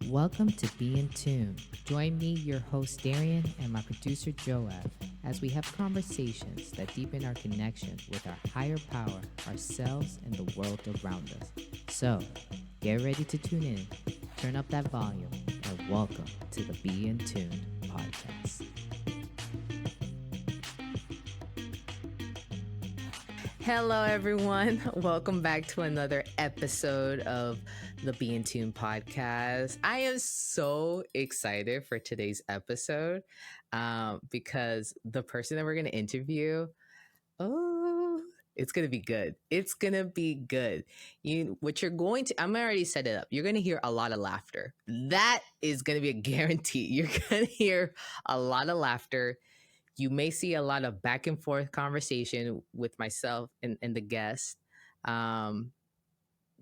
Welcome to Be in Tune. Join me, your host Darian, and my producer Joab, as we have conversations that deepen our connection with our higher power, ourselves, and the world around us. So, get ready to tune in, turn up that volume, and welcome to the Be in Tune podcast. Hello, everyone. Welcome back to another episode of the Be in Tune podcast. I am so excited for today's episode because the person that we're going to interview, it's going to be good. It's going to be good. I'm already set it up. You're going to hear a lot of laughter. That is going to be a guarantee. You're going to hear a lot of laughter. You may see a lot of back and forth conversation with myself and the guest.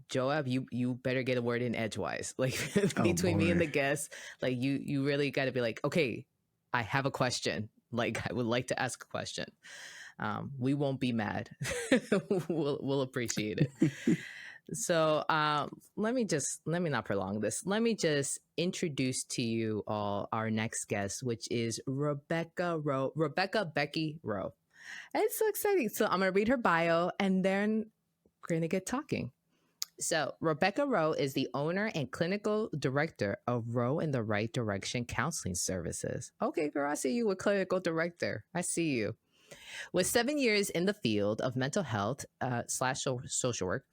Joab, you better get a word in edgewise. Like between me and the guest, like you really got to be like, okay, I have a question. Like I would like to ask a question. We won't be mad. We'll appreciate it. So let me not prolong this. Let me just introduce to you all our next guest, which is Rebecca Becky Rowe. It's so exciting. So I'm going to read her bio and then we're going to get talking. So Rebecca Rowe is the owner and clinical director of Rowe in the Right Direction Counseling Services. Okay, girl, I see you with clinical director. I see you. With 7 years in the field of mental health / social work,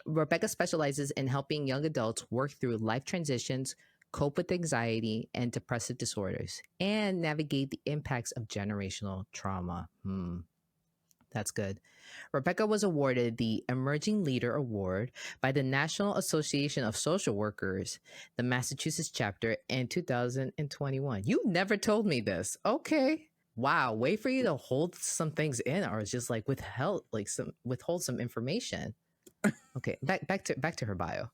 Rebecca specializes in helping young adults work through life transitions, cope with anxiety and depressive disorders, and navigate the impacts of generational trauma. That's good. Rebecca was awarded the Emerging Leader Award by the National Association of Social Workers, the Massachusetts chapter, in 2021. You never told me this. Okay. Wow. Wait for you to hold some things in, or just like withhold some information. Okay, back to her bio.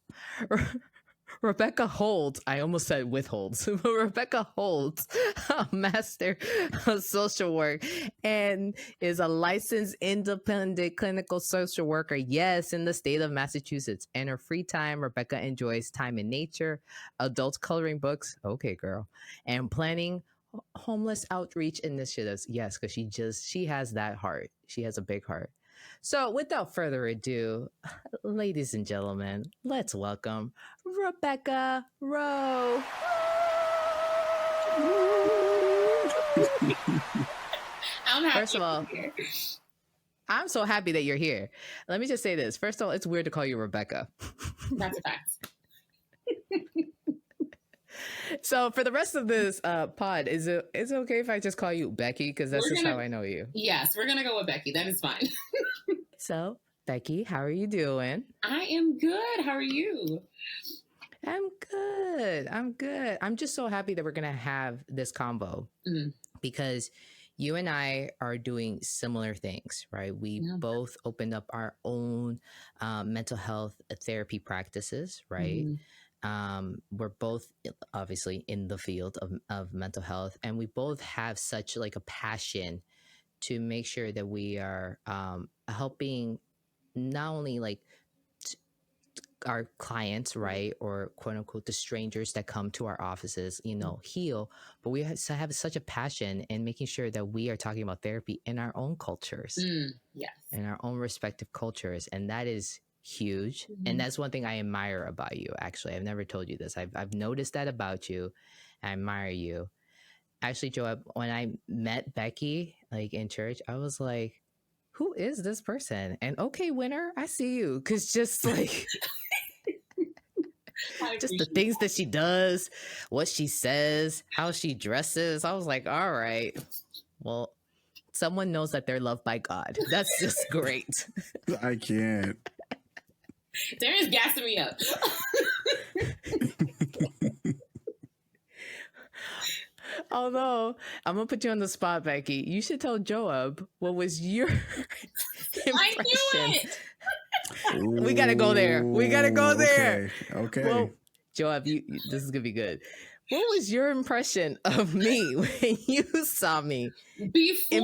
Rebecca holds, I almost said withholds, but Rebecca holds a Master of Social Work and is a licensed independent clinical social worker, yes, in the state of Massachusetts. In her free time, Rebecca enjoys time in nature, adult coloring books, okay, girl, and planning homeless outreach initiatives, yes, because she has that heart. She has a big heart. So without further ado, ladies and gentlemen, let's welcome Rebecca Rowe. I'm happy. First of all, I'm so happy that you're here. Let me just say this. First of all, it's weird to call you Rebecca. That's a fact. So for the rest of this pod, is it okay if I just call you Becky? Because that's just how I know you. Yes, we're going to go with Becky. That is fine. So, Becky, how are you doing? I am good. How are you? I'm good. I'm just so happy that we're going to have this combo because you and I are doing similar things, right? We both opened up our own mental health therapy practices, right? We're both obviously in the field of mental health, and we both have such like a passion to make sure that we are helping not only like our clients, right, or quote unquote the strangers that come to our offices, heal, but we have such a passion in making sure that we are talking about therapy in our own cultures, yes, in our own respective cultures, and that is huge. And that's one thing I admire about you. Actually, I've never told you this. I've noticed that about you. I admire you. Actually, Joab, when I met Becky like in church, I was like, who is this person? And okay, winner, I see you. Because just like just the things that she does, what she says, how she dresses, I was like, all right, well, someone knows that they're loved by God. That's just great. I can't. Darian's gassing me up. Although, I'm going to put you on the spot, Becky. You should tell Joab what was your impression. I knew it. We got to go there. Okay. Well, Joab, this is going to be good. What was your impression of me when you saw me?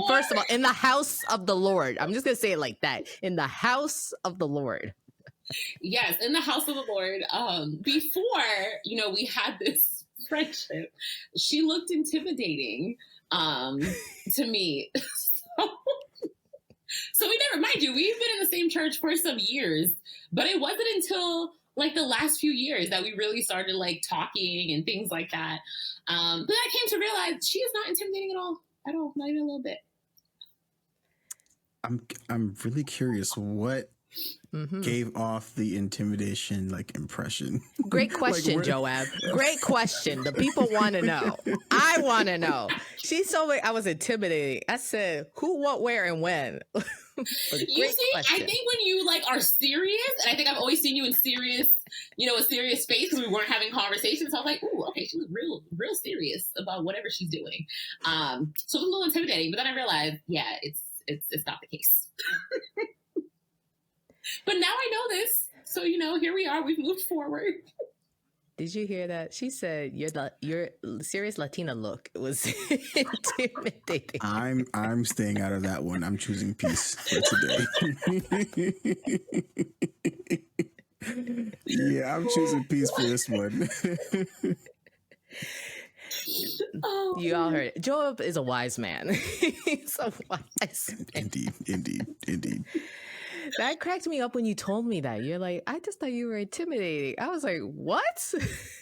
First of all, in the house of the Lord. I'm just going to say it like that. In the house of the Lord. Yes, in the house of the Lord. Before, we had this friendship, she looked intimidating to me. So we never, mind you, we've been in the same church for some years, but it wasn't until like the last few years that we really started like talking and things like that. But I came to realize she is not intimidating at all, not even a little bit. I'm really curious what gave off the intimidation like impression. Great question, like, Joab. Great question. The people want to know. I want to know. She told me I was intimidating. I said, who, what, where, and when? You see, question. I think when you like are serious, and I think I've always seen you in serious, a serious space because we weren't having conversations. So I was like, ooh, okay, she was real serious about whatever she's doing. So it was a little intimidating, but then I realized, yeah, it's not the case. But now I know this. So, here we are. We've moved forward. Did you hear that? She said your serious Latina look was intimidating. I'm staying out of that one. I'm choosing peace for today. Yeah, I'm choosing peace for this one. You all heard it. Joab is a wise man. He's a wise man. Indeed. That cracked me up when you told me that. You're like, I just thought you were intimidating. I was like, what?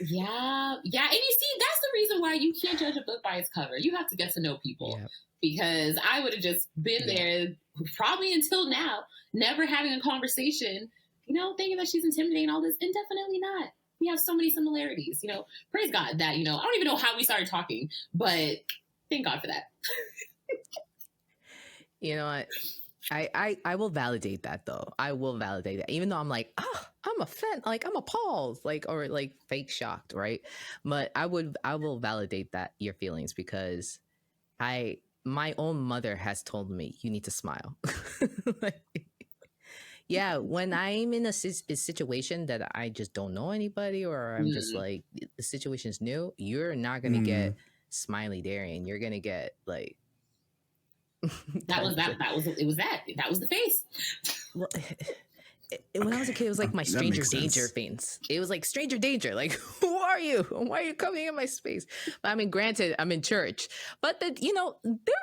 Yeah. And you see, that's the reason why you can't judge a book by its cover. You have to get to know people. Yep. Because I would have just been there probably until now, never having a conversation, thinking that she's intimidating all this. And definitely not. We have so many similarities, praise God that, I don't even know how we started talking, but thank God for that. You know what? I will validate that though. I will validate that, even though I'm like, I'm offended, like I'm appalled, like or like fake shocked, right? But I will validate that your feelings because my own mother has told me you need to smile. Yeah, when I'm in a situation that I just don't know anybody, or I'm just like the situation's new, you're not gonna get smiley Darian. You're gonna get like. That was the face. Well, when I was a kid, it was like my stranger danger face. It was like stranger danger. Like, who are you? Why are you coming in my space? But I mean, granted, I'm in church, but there are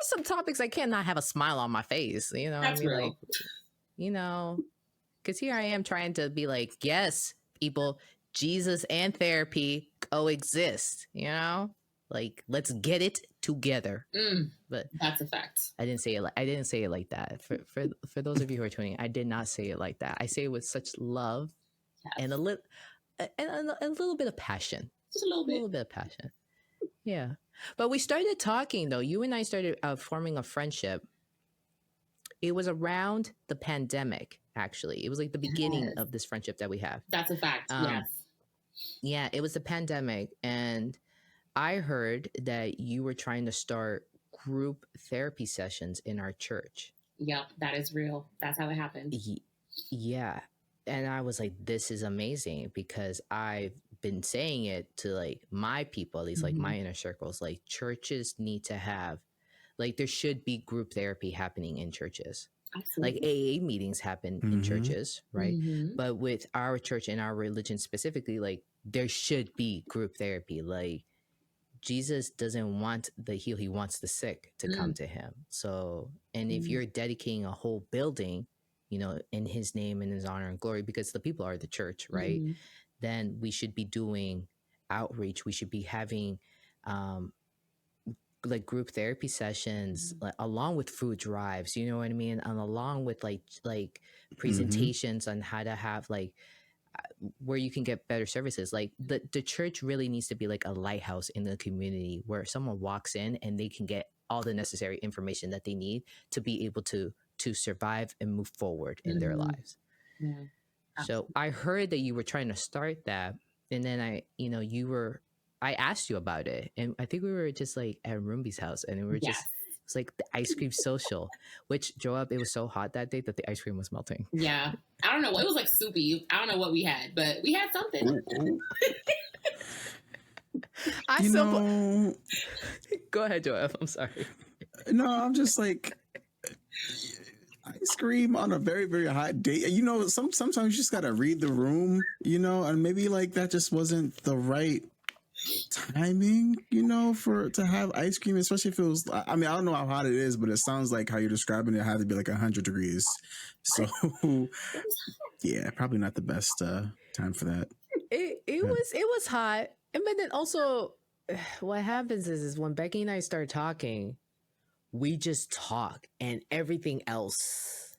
some topics I cannot have a smile on my face. That's real. Like, because here I am trying to be like, yes, people, Jesus and therapy coexist. Like, let's get it together. But that's a fact. I didn't say it like that. For those of you who are tuning in, I did not say it like that. I say it with such love and a little bit of passion. Just a little bit of passion. Yeah. But we started talking though. You and I started forming a friendship. It was around the pandemic, actually. It was like the beginning of this friendship that we have. That's a fact. Yes. Yeah, it was the pandemic, and I heard that you were trying to start group therapy sessions in our church. Yep, that is real. That's how it happened. Yeah. And I was like, this is amazing because I've been saying it to like my people, at least like my inner circles, like churches need to have, like there should be group therapy happening in churches. Absolutely. Like AA meetings happen in churches, right? But with our church and our religion specifically, like there should be group therapy. Like Jesus doesn't want the healed, he wants the sick to come to him. So, and if you're dedicating a whole building, in his name and his honor and glory, because the people are the church, right? Then we should be doing outreach. We should be having like group therapy sessions, like, along with food drives, you know what I mean? And along with like presentations on how to have like, where you can get better services. Like the church really needs to be like a lighthouse in the community where someone walks in and they can get all the necessary information that they need to be able to survive and move forward in their lives. So I heard that you were trying to start that, and then I asked you about it, and I think we were just like at Rumbi's house, and we were just, it's like the ice cream social, which Joab, it was so hot that day that the ice cream was melting. Yeah. I don't know. It was like soupy. I don't know what we had, but we had something. Go ahead, Joab. I'm sorry. No, I'm just like, ice cream on a very, very hot date. You know, sometimes you just gotta read the room, you know, and maybe like that just wasn't the right timing, you know, to have ice cream, especially if it was. I mean, I don't know how hot it is, but it sounds like how you're describing it had to be like 100 degrees. So yeah, probably not the best time for that. It was hot, and but then also, what happens is when Becky and I start talking, we just talk, and everything else,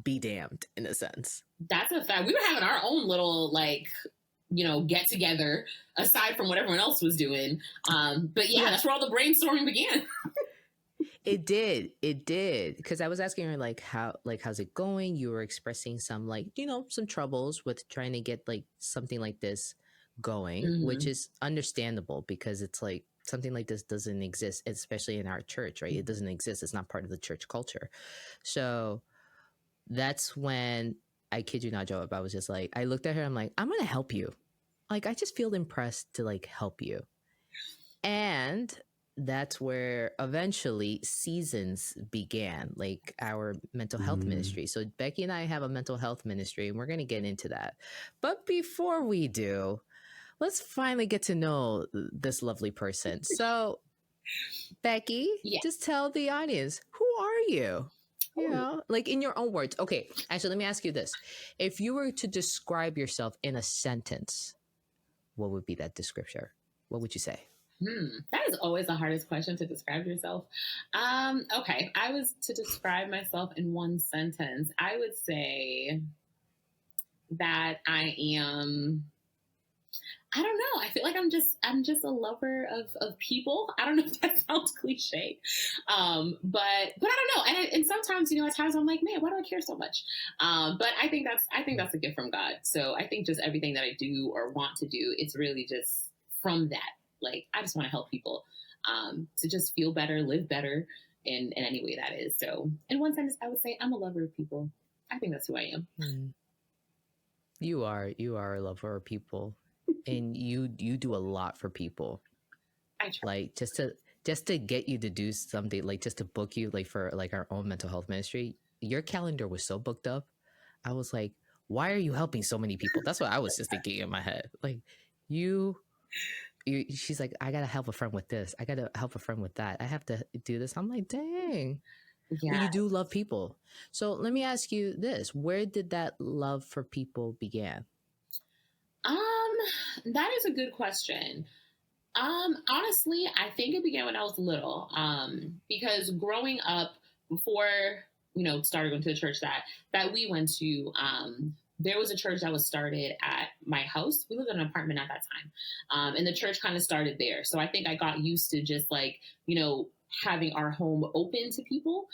be damned, in a sense. That's a fact. We were having our own little like, you know, get together aside from what everyone else was doing. But yeah, that's where all the brainstorming began. It did. Because I was asking her how's it going? You were expressing some some troubles with trying to get like something like this going, which is understandable because it's like something like this doesn't exist, especially in our church, right? It doesn't exist. It's not part of the church culture. So that's when, I kid you not, Joe, I was just like, I looked at her, I'm like, I'm going to help you. Like, I just feel impressed to like help you. And that's where eventually Seasons began, like our mental health ministry. So Becky and I have a mental health ministry, and we're going to get into that. But before we do, let's finally get to know this lovely person. So, Becky, just tell the audience, who are you? You know, like in your own words. Okay, actually, let me ask you this. If you were to describe yourself in a sentence, what would be that description? What would you say? That is always the hardest question to describe yourself. Okay, I was to describe myself in one sentence, I would say that I am, I don't know. I feel like I'm just a lover of people. I don't know if that sounds cliche, but I don't know. And sometimes, you know, at times I'm like, man, why do I care so much? But I think that's a gift from God. So I think just everything that I do or want to do, it's really just from that. Like, I just want to help people to just feel better, live better in any way that is. So in one sentence, I would say I'm a lover of people. I think that's who I am. You are a lover of people, and you do a lot for people. I try. Like just to get you to do something, like just to book you, like for like our own mental health ministry. Your calendar was so booked up. I was like, why are you helping so many people? That's what I was just thinking in my head. Like she's like, I gotta help a friend with this. I gotta help a friend with that. I have to do this. I'm like, dang. Yeah. Well, you do love people. So let me ask you this. Where did that love for people begin? That is a good question. Honestly, I think it began when I was little. Because growing up, before, you know, started going to the church that we went to, there was a church that was started at my house. We lived in an apartment at that time. And the church kind of started there. So I think I got used to just like, you know, having our home open to people.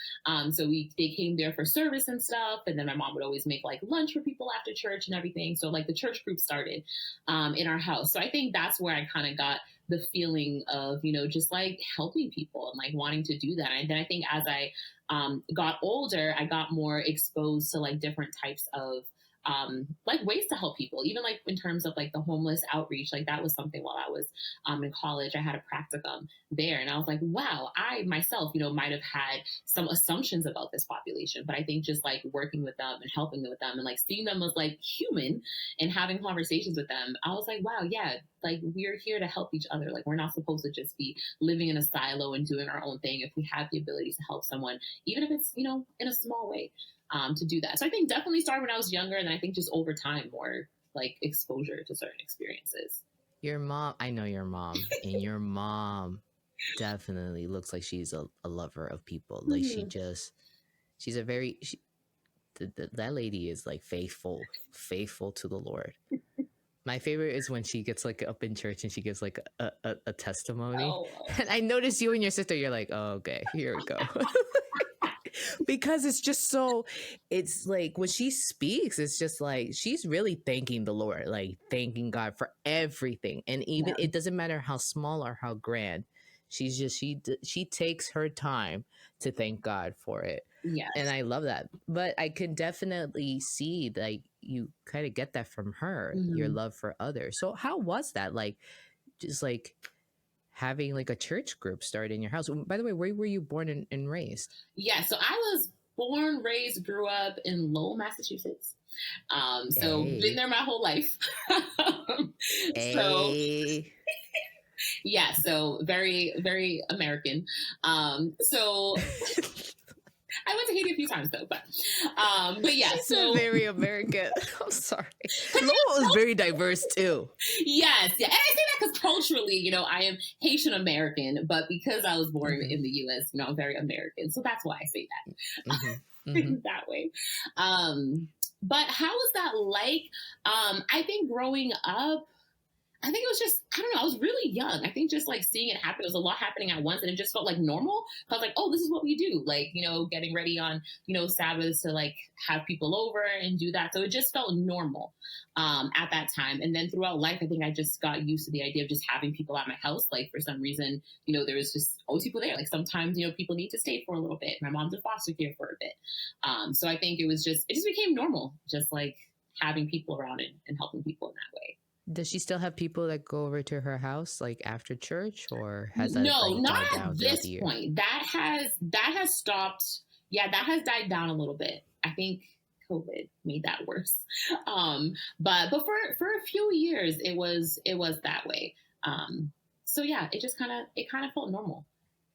So they came there for service and stuff. And then my mom would always make like lunch for people after church and everything. So like the church group started in our house. So I think that's where I kind of got the feeling of, you know, just like helping people and like wanting to do that. And then I think as I got older, I got more exposed to like different types of like ways to help people, even like in terms of like the homeless outreach. Like that was something while I was in college. I had a practicum there, and I was like, wow, I myself, you know, might have had some assumptions about this population, but I think just like working with them and helping them with them and like seeing them as like human and having conversations with them, I was like, wow, yeah, like we're here to help each other. Like we're not supposed to just be living in a silo and doing our own thing. If we have the ability to help someone, even if it's, you know, in a small way, to do that. So I think definitely started when I was younger, and I think just over time, more like exposure to certain experiences. Your mom, I know your mom, and your mom definitely looks like she's a lover of people. Like she's a very, that lady is like faithful to the Lord. My favorite is when she gets like up in church and she gives like a testimony. Oh. And I noticed you and your sister, you're like, oh, okay, here we go. Because it's just so, it's like when she speaks, it's just like she's really thanking the Lord, like thanking God for everything. And even it doesn't matter how small or how grand, she's just, she takes her time to thank God for it. Yeah. And I love that. But I can definitely see like you kind of get that from her, your love for others. So how was that? Like, just like having like a church group start in your house. By the way, where were you born and raised? Yeah, so I was born, raised, grew up in Lowell, Massachusetts. So been there my whole life. So yeah, so very, very American. So I went to Haiti a few times though, but yeah. So very American. I'm sorry. Lowell is very diverse too. Yes, yeah, and I say that because culturally, you know, I am Haitian American, but because I was born in the U.S., you know, I'm very American, so that's why I say that that way. But how was that like? I think growing up, I think it was just, I don't know, I was really young. I think just like seeing it happen, there was a lot happening at once and it just felt like normal. I was like, oh, this is what we do. Like, you know, getting ready on, you know, Sabbaths to like have people over and do that. So it just felt normal at that time. And then throughout life, I think I just got used to the idea of just having people at my house. Like for some reason, you know, there was just always people there. Like sometimes, you know, people need to stay for a little bit. My mom's in foster care for a bit. So I think it just became normal, just like having people around and helping people in that way. Does she still have people that go over to her house like after church, or has that no, like, not died down at this point? That has stopped. Yeah, that has died down a little bit. I think COVID made that worse. But for a few years it was that way. So yeah, it kind of felt normal.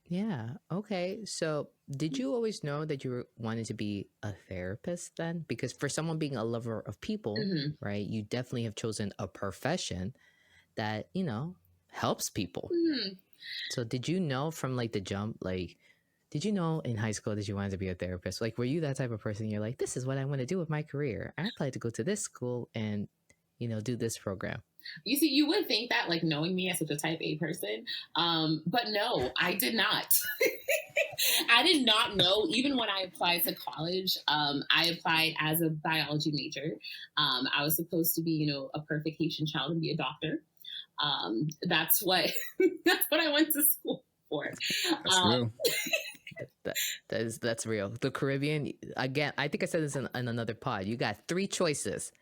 Yeah. Okay. So did you always know that you wanted to be a therapist then? Because for someone being a lover of people, right, you definitely have chosen a profession that, you know, helps people. So did you know from like the jump, like, did you know in high school that you wanted to be a therapist? Like, were you that type of person? You're like, this is what I want to do with my career. I applied to go to this school and, you know, do this program. You see, you would think that, like, knowing me as such a type A person, but no, I did not. I did not know. Even when I applied to college, I applied as a biology major. I was supposed to be, you know, a perfect Haitian child and be a doctor. That's what I went to school for. That's real. That's real. The Caribbean, again, I think I said this in another pod. You got 3 choices.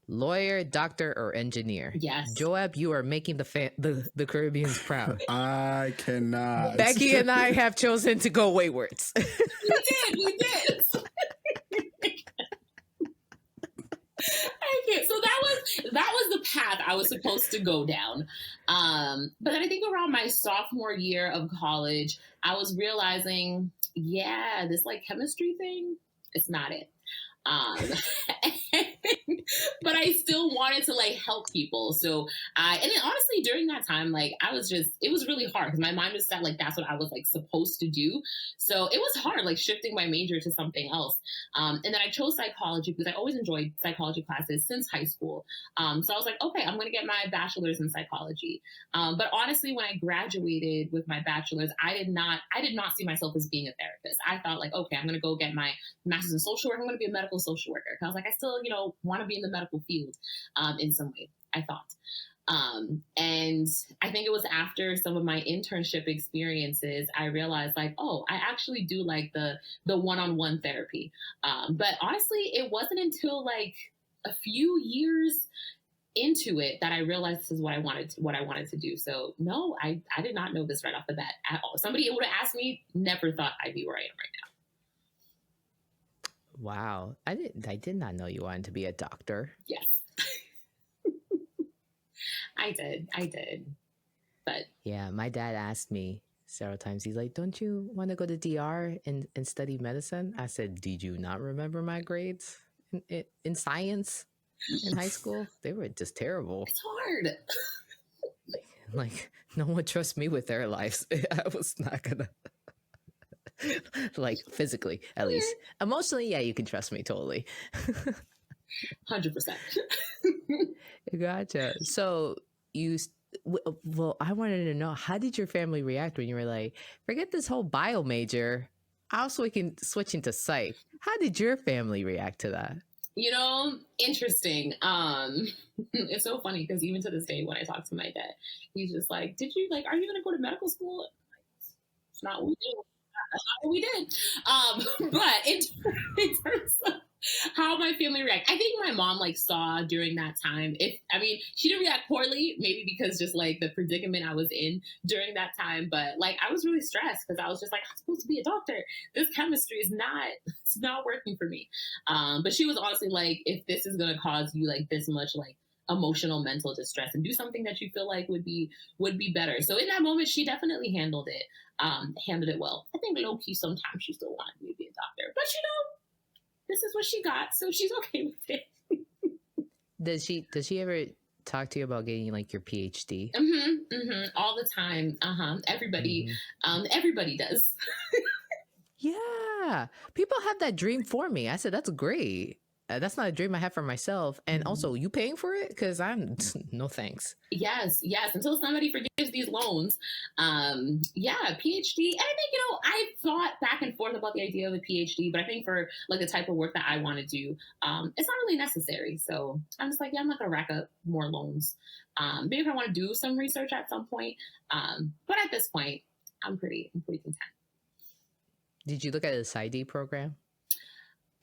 Lawyer, doctor, or engineer. Yes. Joab, you are making the Caribbeans proud. I cannot. Becky and I have chosen to go waywards. We did. Okay, so that was the path I was supposed to go down. But then I think around my sophomore year of college, I was realizing, yeah, this like chemistry thing, it's not it. But I still wanted to like help people. So and then honestly during that time, like it was really hard because my mind was set like that's what I was like supposed to do. So it was hard like shifting my major to something else. And then I chose psychology because I always enjoyed psychology classes since high school. So I was like, okay, I'm going to get my bachelor's in psychology. But honestly, when I graduated with my bachelor's, I did not see myself as being a therapist. I thought like, okay, I'm going to go get my master's in social work. I'm going to be a medical social worker. I was like, I still, you know, want to be in the medical field in some way, I thought. And I think it was after some of my internship experiences, I realized like, oh, I actually do like the one-on-one therapy. But honestly, it wasn't until like a few years into it that I realized this is what I wanted to do. So no, I did not know this right off the bat at all. Somebody would have asked me, never thought I'd be where I am right now. Wow. I did not know you wanted to be a doctor. Yes. I did. But yeah, my dad asked me several times. He's like, don't you want to go to DR and study medicine? I said, did you not remember my grades in science in high school? They were just terrible. It's hard. Like no one trusts me with their lives. I was not gonna like physically at least. Emotionally, yeah, you can trust me totally. 100%. Gotcha. So well, I wanted to know, how did your family react when you were like, forget this whole bio major, I'll switching to psych? How did your family react to that? You know, interesting. It's so funny because even to this day, when I talk to my dad, he's just like, are you going to go to medical school? It's not what we did. That's not what we did. But in terms of how my family react. I think my mom like saw during that time. She didn't react poorly, maybe because just like the predicament I was in during that time. But like I was really stressed because I was just like, I'm supposed to be a doctor. This chemistry is it's not working for me. But she was honestly like, if this is gonna cause you like this much like emotional mental distress, and do something that you feel like would be better. So in that moment, she definitely handled it well. I think low key sometimes she still wanted me to be a doctor, but this is what she got, so she's okay with it. Does she ever talk to you about getting like your PhD? All the time. Everybody does. Yeah, people have that dream for me. I said that's great. That's not a dream I have for myself. And also, you paying for it? Because I'm no thanks. Yes. Until somebody forgives these loans. PhD. And I think, I thought back and forth about the idea of a PhD, but I think for like the type of work that I want to do, it's not really necessary. So I'm just like, I'm not going to rack up more loans. Maybe if I want to do some research at some point. But at this point, I'm pretty content. Did you look at the PsyD program?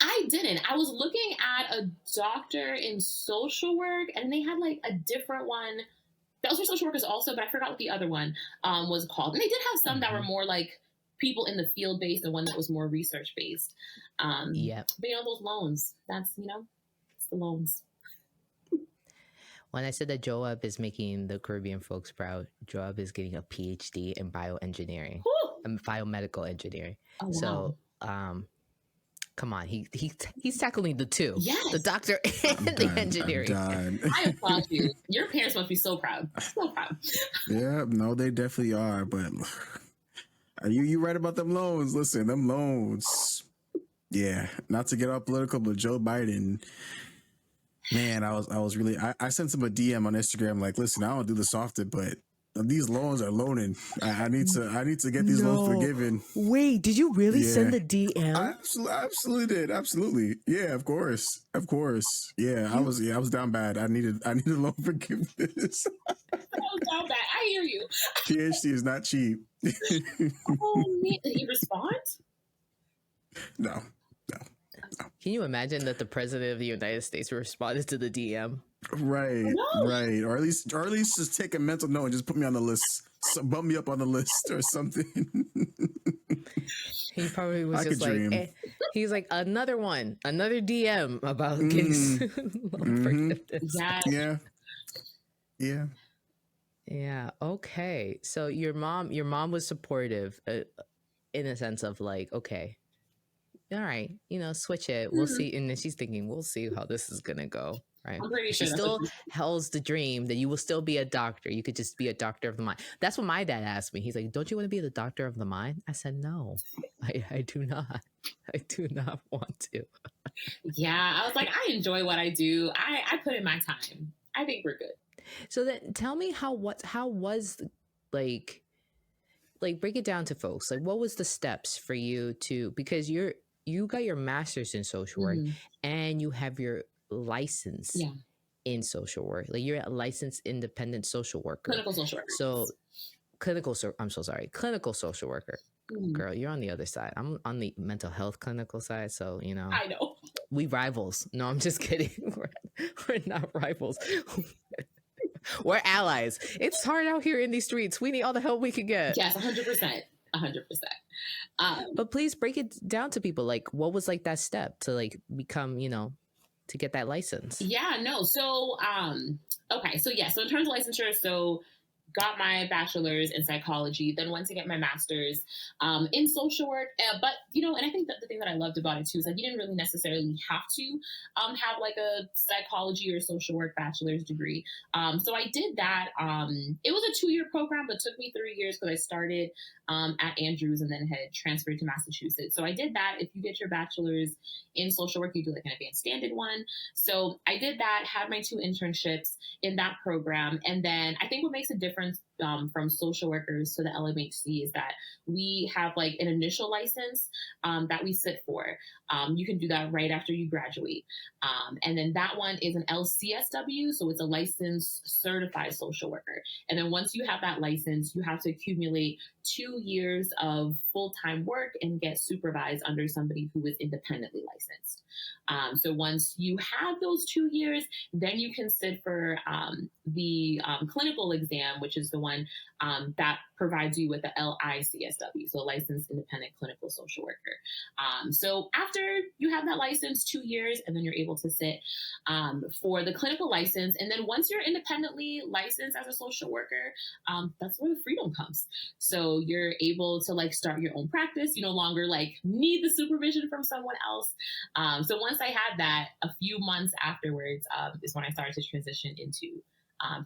I didn't. I was looking at a doctor in social work, and they had like a different one that was for social workers also, but I forgot what the other one was called. And they did have some that were more like people in the field based, and one that was more research based. But those loans, that's it's the loans. When I said that Joab is making the Caribbean folks proud, Joab is getting a PhD in bioengineering, biomedical engineering. Oh, wow. So, come on, he's tackling the two, the doctor and the engineering. I applaud you. Your parents must be so proud. So proud. Yeah, no, they definitely are. But you right about them loans. Listen, them loans. Yeah, not to get all political, but Joe Biden, man, I was really. I sent him a DM on Instagram like, listen, I don't do this often, but these loans are loaning. I need to get these loans forgiven. Wait, did you really send the DM? I absolutely did. Absolutely. Yeah, of course. Yeah, I was down bad. I needed loan forgiveness. I was down bad. I hear you. PhD is not cheap. Oh man, did he respond? No. Can you imagine that the president of the United States responded to the DM? Right. Or at least just take a mental note and just put me on the list. Bump me up on the list or something. He probably was just like, he's like, another DM about getting forgiveness. Yeah. Okay. So your mom was supportive in a sense of like, okay, all right, switch it. We'll see. And then she's thinking, we'll see how this is going to go. Right. I'm pretty sure she still holds the dream that you will still be a doctor. You could just be a doctor of the mind. That's what my dad asked me. He's like, don't you want to be the doctor of the mind? I said, no, I do not. I do not want to. Yeah. I was like, I enjoy what I do. I put in my time. I think we're good. So then tell me how was like break it down to folks. Like, what was the steps for you to, because you got your master's in social work and you have your license in social work. Like, you're a licensed independent social worker. Clinical social worker. So clinical social worker. Girl, you're on the other side. I'm on the mental health clinical side. So, I know. We rivals. No, I'm just kidding. We're not rivals. We're allies. It's hard out here in these streets. We need all the help we can get. Yes, 100%. 100%. But please break it down to people. Like, what was like that step to like become, to get that license? Yeah, no. So, okay. So in terms of licensure, so got my bachelor's in psychology, then went to get my master's in social work. But, and I think that the thing that I loved about it too is like, you didn't really necessarily have to have like a psychology or social work bachelor's degree. So I did that. It was a 2-year program, but took me 3 years because I started at Andrews and then had transferred to Massachusetts. So I did that. If you get your bachelor's in social work, you do like an advanced standard one. So I did that, had my 2 internships in that program. And then I think what makes a difference from social workers to the LMHC is that we have like an initial license that we sit for. You can do that right after you graduate. And then that one is an LCSW, so it's a licensed certified social worker. And then once you have that license, you have to accumulate 2 years of full-time work and get supervised under somebody who is independently licensed. So once you have those 2 years, then you can sit for the clinical exam, which is the one that provides you with the LICSW, so Licensed Independent Clinical Social Worker. So after you have that license, 2 years, and then you're able to sit for the clinical license. And then once you're independently licensed as a social worker, that's where the freedom comes. So you're able to like start your own practice. You no longer like need the supervision from someone else. So once I had that, a few months afterwards is when I started to transition into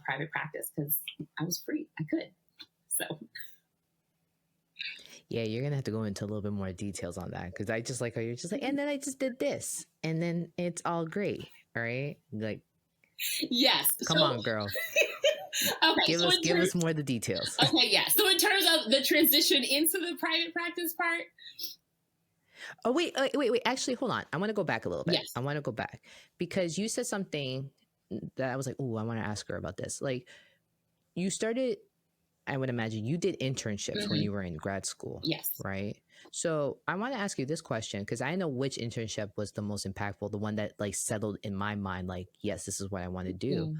private practice because I was free. I could. So. Yeah, you're gonna have to go into a little bit more details on that because I just like how you're just like, and then I just did this, and then it's all great, all right? Like, yes, come on, girl. Okay, give us more of the details. Okay, yeah. So in terms of the transition into the private practice part. Oh wait. Actually, hold on. I want to go back a little bit. Yes. I want to go back because you said something that I was like, oh, I want to ask her about this. Like, you started. I would imagine you did internships when you were in grad school. Yes. Right. So I want to ask you this question because I know which internship was the most impactful, the one that like settled in my mind, like, yes, this is what I want to do.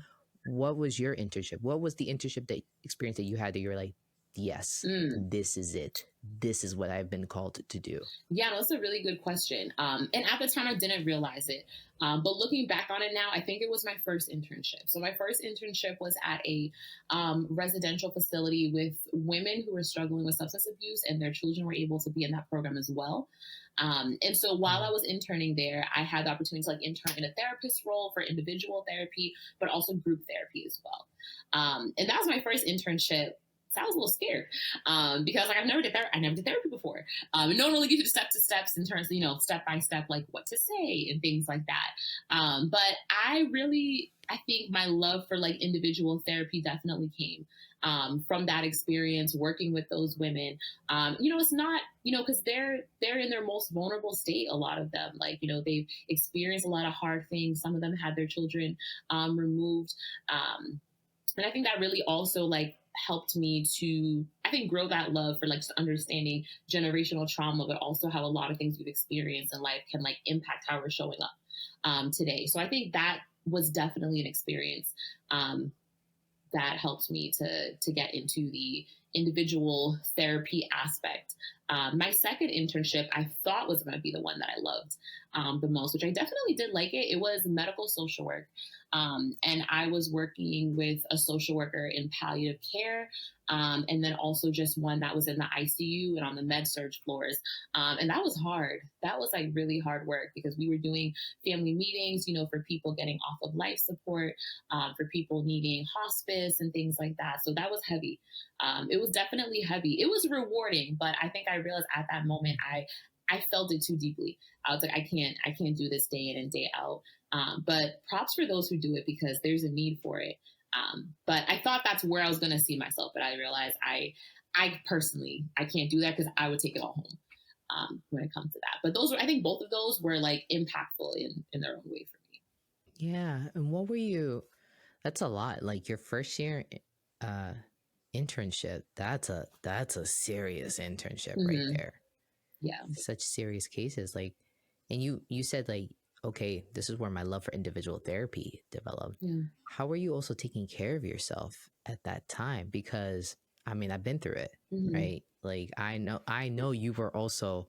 What was your internship? What was the internship experience that you had that you were like, yes, this is it. This is what I've been called to do? Yeah, that's a really good question. And at the time I didn't realize it. But looking back on it now, I think it was my first internship. So my first internship was at a residential facility with women who were struggling with substance abuse, and their children were able to be in that program as well. And so while I was interning there, I had the opportunity to like intern in a therapist role for individual therapy, but also group therapy as well. And that was my first internship. So I was a little scared because like I never did therapy before. And no one really gives you the steps in terms of, step by step, like what to say and things like that. But I think my love for like individual therapy definitely came from that experience working with those women. It's not, because they're in their most vulnerable state. A lot of them, like, they've experienced a lot of hard things. Some of them had their children removed. And I think that really also like helped me to, I think, grow that love for like just understanding generational trauma, but also how a lot of things we've experienced in life can like impact how we're showing up today. So I think that was definitely an experience that helped me to get into the individual therapy aspect. My second internship, I thought was going to be the one that I loved the most, which I definitely did like it. It was medical social work. And I was working with a social worker in palliative care, and then also just one that was in the ICU and on the med surg floors. And that was hard. That was like really hard work because we were doing family meetings, for people getting off of life support, for people needing hospice and things like that. So that was heavy. It was definitely heavy. It was rewarding, but I think I realized at that moment, I felt it too deeply. I was like, I can't do this day in and day out. But props for those who do it because there's a need for it. But I thought that's where I was going to see myself. But I realized I personally, I can't do that because I would take it all home when it comes to that. But I think both of those were like impactful in their own way for me. Yeah. And what were you, that's a lot. Like your first year internship, that's a serious internship right there. Yeah. Such serious cases. Like, and you said like, okay, this is where my love for individual therapy developed. Yeah. How were you also taking care of yourself at that time? Because I mean, I've been through it, right? Like I know you were also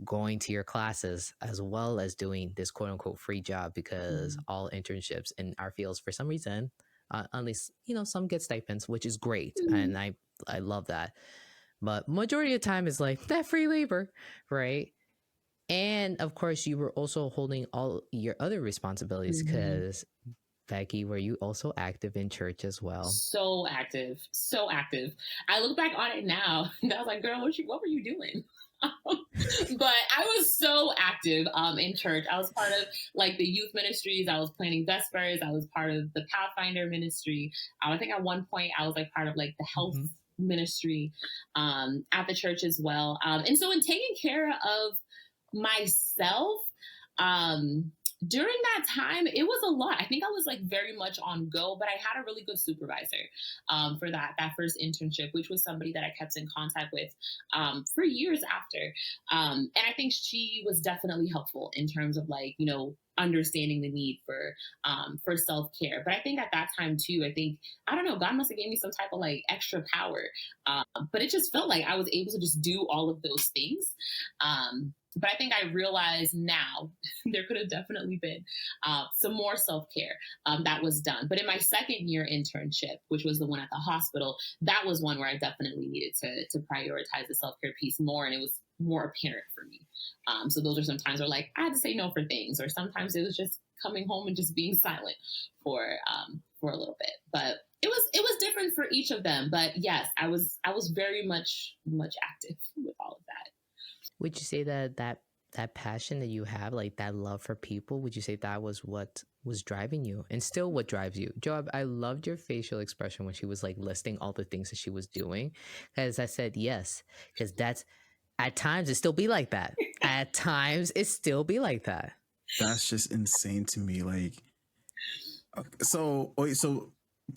going to your classes as well as doing this quote unquote free job because all internships in our fields, for some reason, at least, some get stipends, which is great. And I love that. But majority of the time is like that free labor, right? And of course, you were also holding all your other responsibilities because Becky, were you also active in church as well? So active. I look back on it now and I was like, girl, what were you doing? But I was so active in church. I was part of like the youth ministries. I was planning Vespers. I was part of the Pathfinder ministry. I think at one point I was like part of like the health ministry at the church as well. And so in taking care of myself, during that time, it was a lot. I think I was like very much on go, but I had a really good supervisor for that first internship, which was somebody that I kept in contact with for years after. And I think she was definitely helpful in terms of like, you know, understanding the need for self-care. But I think at that time too, I don't know, God must have gave me some type of like extra power. But it just felt like I was able to just do all of those things. But I think I realize now there could have definitely been some more self-care that was done. But in my second year internship, which was the one at the hospital, that was one where I definitely needed to prioritize the self-care piece more. And it was more apparent for me. So those are some times where like I had to say no for things, or sometimes it was just coming home and just being silent for a little bit. But it was different for each of them. But yes, I was very much active with all of that. Would you say that passion that you have, like that love for people, would you say that was what was driving you and still what drives you? Joab, I loved your facial expression when she was like listing all the things that she was doing. Because I said yes, because that's at times it still be like that. At times it still be like that. That's just insane to me. Like, so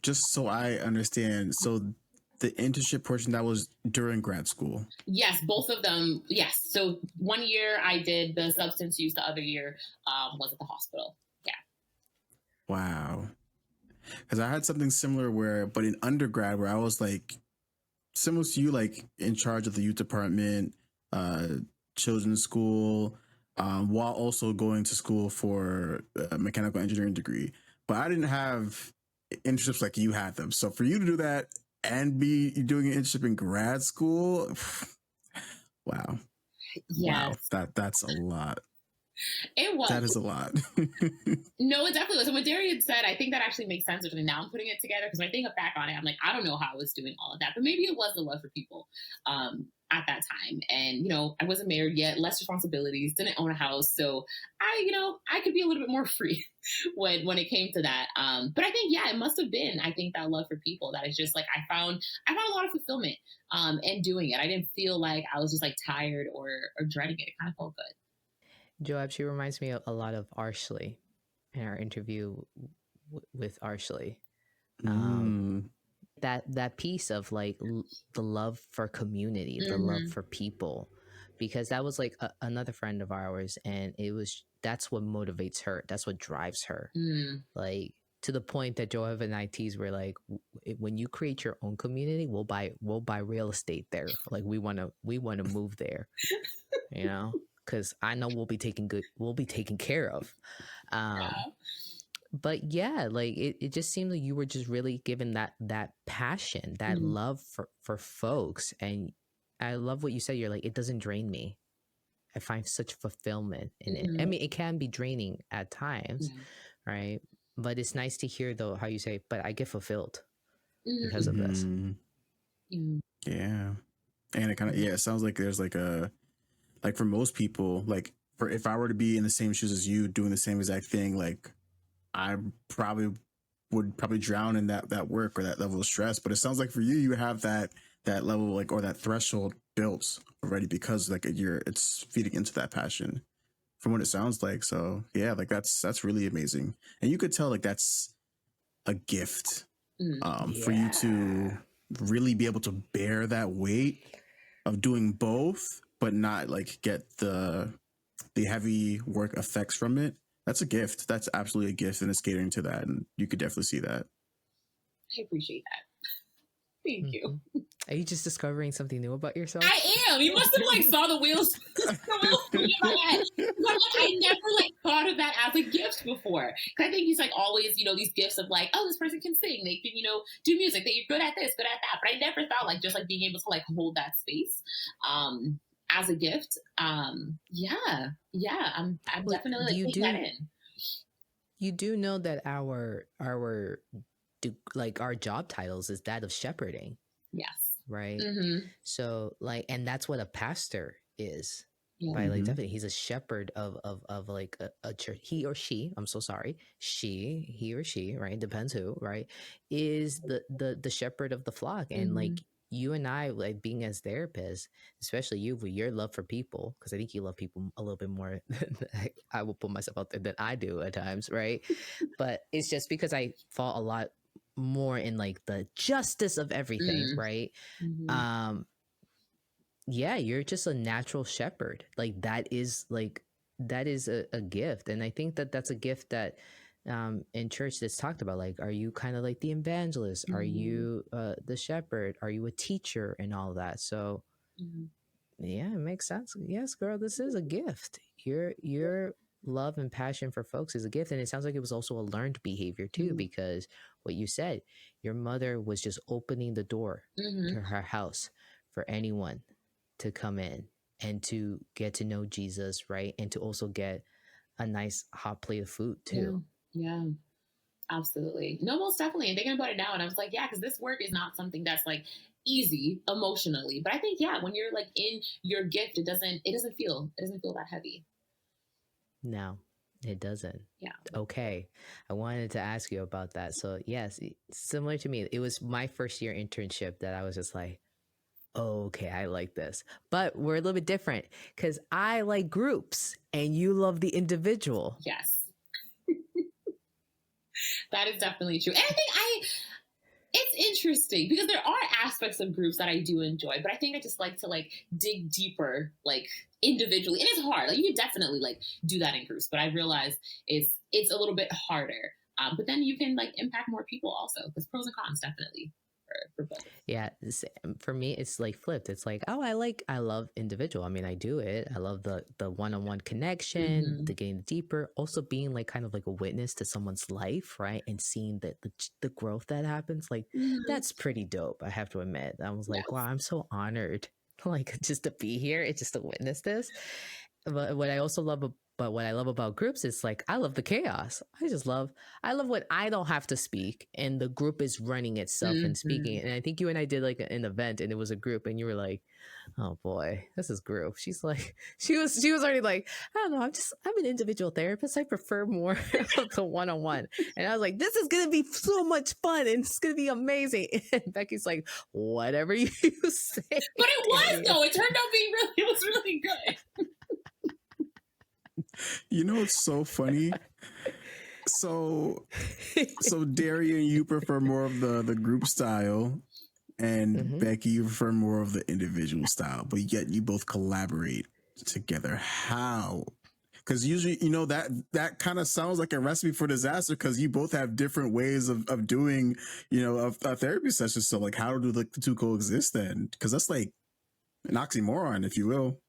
just so I understand, so the internship portion that was during grad school? Yes, both of them. Yes. So 1 year I did the substance use. The other year was at the hospital. Yeah. Wow. Because I had something similar but in undergrad where I was like, similar to you, like in charge of the youth department, children's school, while also going to school for a mechanical engineering degree. But I didn't have internships like you had them. So for you to do that and be doing an internship in grad school, wow. Yes. Wow, that's a lot. It was. That is a lot. No, it definitely was. And what Darian said, I think that actually makes sense. Now I'm putting it together because when I think back on it, I'm like, I don't know how I was doing all of that, but maybe it was the love for people at that time. And, you know, I wasn't married yet, less responsibilities, didn't own a house. So I could be a little bit more free when it came to that. But I think, yeah, it must have been, I think that love for people that is just like, I found a lot of fulfillment in doing it. I didn't feel like I was just like tired or dreading it. It kind of felt good. Joab, she reminds me a lot of Arshley in our interview with Arshley. That piece of like the love for community, the love for people, because that was like another friend of ours, and that's what motivates her. That's what drives her. Like to the point that Joab and ITs were like, when you create your own community, we'll buy real estate there. Like we want to move there, you know. Because I know we'll be taken care of. But yeah, like it just seemed like you were just really given that passion, that love for folks. And I love what you said. You're like, it doesn't drain me. I find such fulfillment in it. I mean, it can be draining at times, right? But it's nice to hear though how you say, but I get fulfilled because of this. Yeah. And it kind of, it sounds like there's like like for most people, like if I were to be in the same shoes as you doing the same exact thing, like I would drown in that work or that level of stress. But it sounds like for you have that level, like, or that threshold built already because like it's feeding into that passion from what it sounds like. So yeah, like that's really amazing. And you could tell like that's a gift for you to really be able to bear that weight of doing both, but not like get the heavy work effects from it. That's a gift. That's absolutely a gift, and it's catering to that. And you could definitely see that. I appreciate that. Thank you. Are you just discovering something new about yourself? I am. You must have like saw the wheels spin in my head. I never like thought of that as a gift before. I think he's like always, these gifts of like, oh, this person can sing, they can, do music, that you're good at this, good at that. But I never thought like just like being able to like hold that space as a gift. I'm definitely like taking that in. You do know that our job titles is that of shepherding. Yes. Right. So like, and that's what a pastor is. Yeah. Right, like definitely he's a shepherd of like a church. He or she, I'm so sorry, he or she, right, depends who, right, is the shepherd of the flock. And like you and I, like being as therapists, especially you with your love for people, because I think you love people a little bit more than I will put myself out there than I do at times, right? But it's just because I fall a lot more in like the justice of everything, right? Yeah, you're just a natural shepherd. Like that is a gift. And I think that that's a gift that in church that's talked about. Like, are you kind of like the evangelist? Are you the shepherd? Are you a teacher and all that? So yeah, it makes sense. Yes, girl, this is a gift. Your love and passion for folks is a gift. And it sounds like it was also a learned behavior too, because what you said, your mother was just opening the door to her house for anyone to come in and to get to know Jesus, right? And to also get a nice hot plate of food too. Yeah, absolutely. No, most definitely. And thinking about it now, and I was like, yeah, because this work is not something that's like easy emotionally. But I think, yeah, when you're like in your gift, it doesn't feel that heavy. No, it doesn't. Yeah. Okay. I wanted to ask you about that. So yes, similar to me, it was my first year internship that I was just like, oh, okay, I like this. But we're a little bit different because I like groups and you love the individual. Yes. That is definitely true. And I think it's interesting because there are aspects of groups that I do enjoy, but I think I just like to like dig deeper, like individually. And it's hard. Like you can definitely like do that in groups, but I realize it's a little bit harder. But then you can like impact more people also, because pros and cons definitely. For both. Yeah, for me it's like flipped. It's like, oh, I love individual. I mean, I do it. I love the one-on-one connection, the getting deeper, also being like kind of like a witness to someone's life, right? And seeing that the growth that happens, like that's pretty dope, I have to admit. I was like, wow, I'm so honored like just to be here. It's just to witness this. But what I love about groups is like I love the chaos. I love when I don't have to speak and the group is running itself and speaking. And I think you and I did like an event and it was a group and you were like, oh boy, this is group. She's like, she was already like, I don't know, I'm an individual therapist. I prefer more of the one-on-one. And I was like, this is gonna be so much fun and it's gonna be amazing. And Becky's like, whatever you say. But it was though. It turned out it was really good. You know, it's so funny. So Darian, you prefer more of the group style, and Becky, you prefer more of the individual style, but yet you both collaborate together. How? Because usually, you know, that kind of sounds like a recipe for disaster, because you both have different ways of doing, you know, a therapy session. So like, how do the two coexist then? Because that's like an oxymoron, if you will.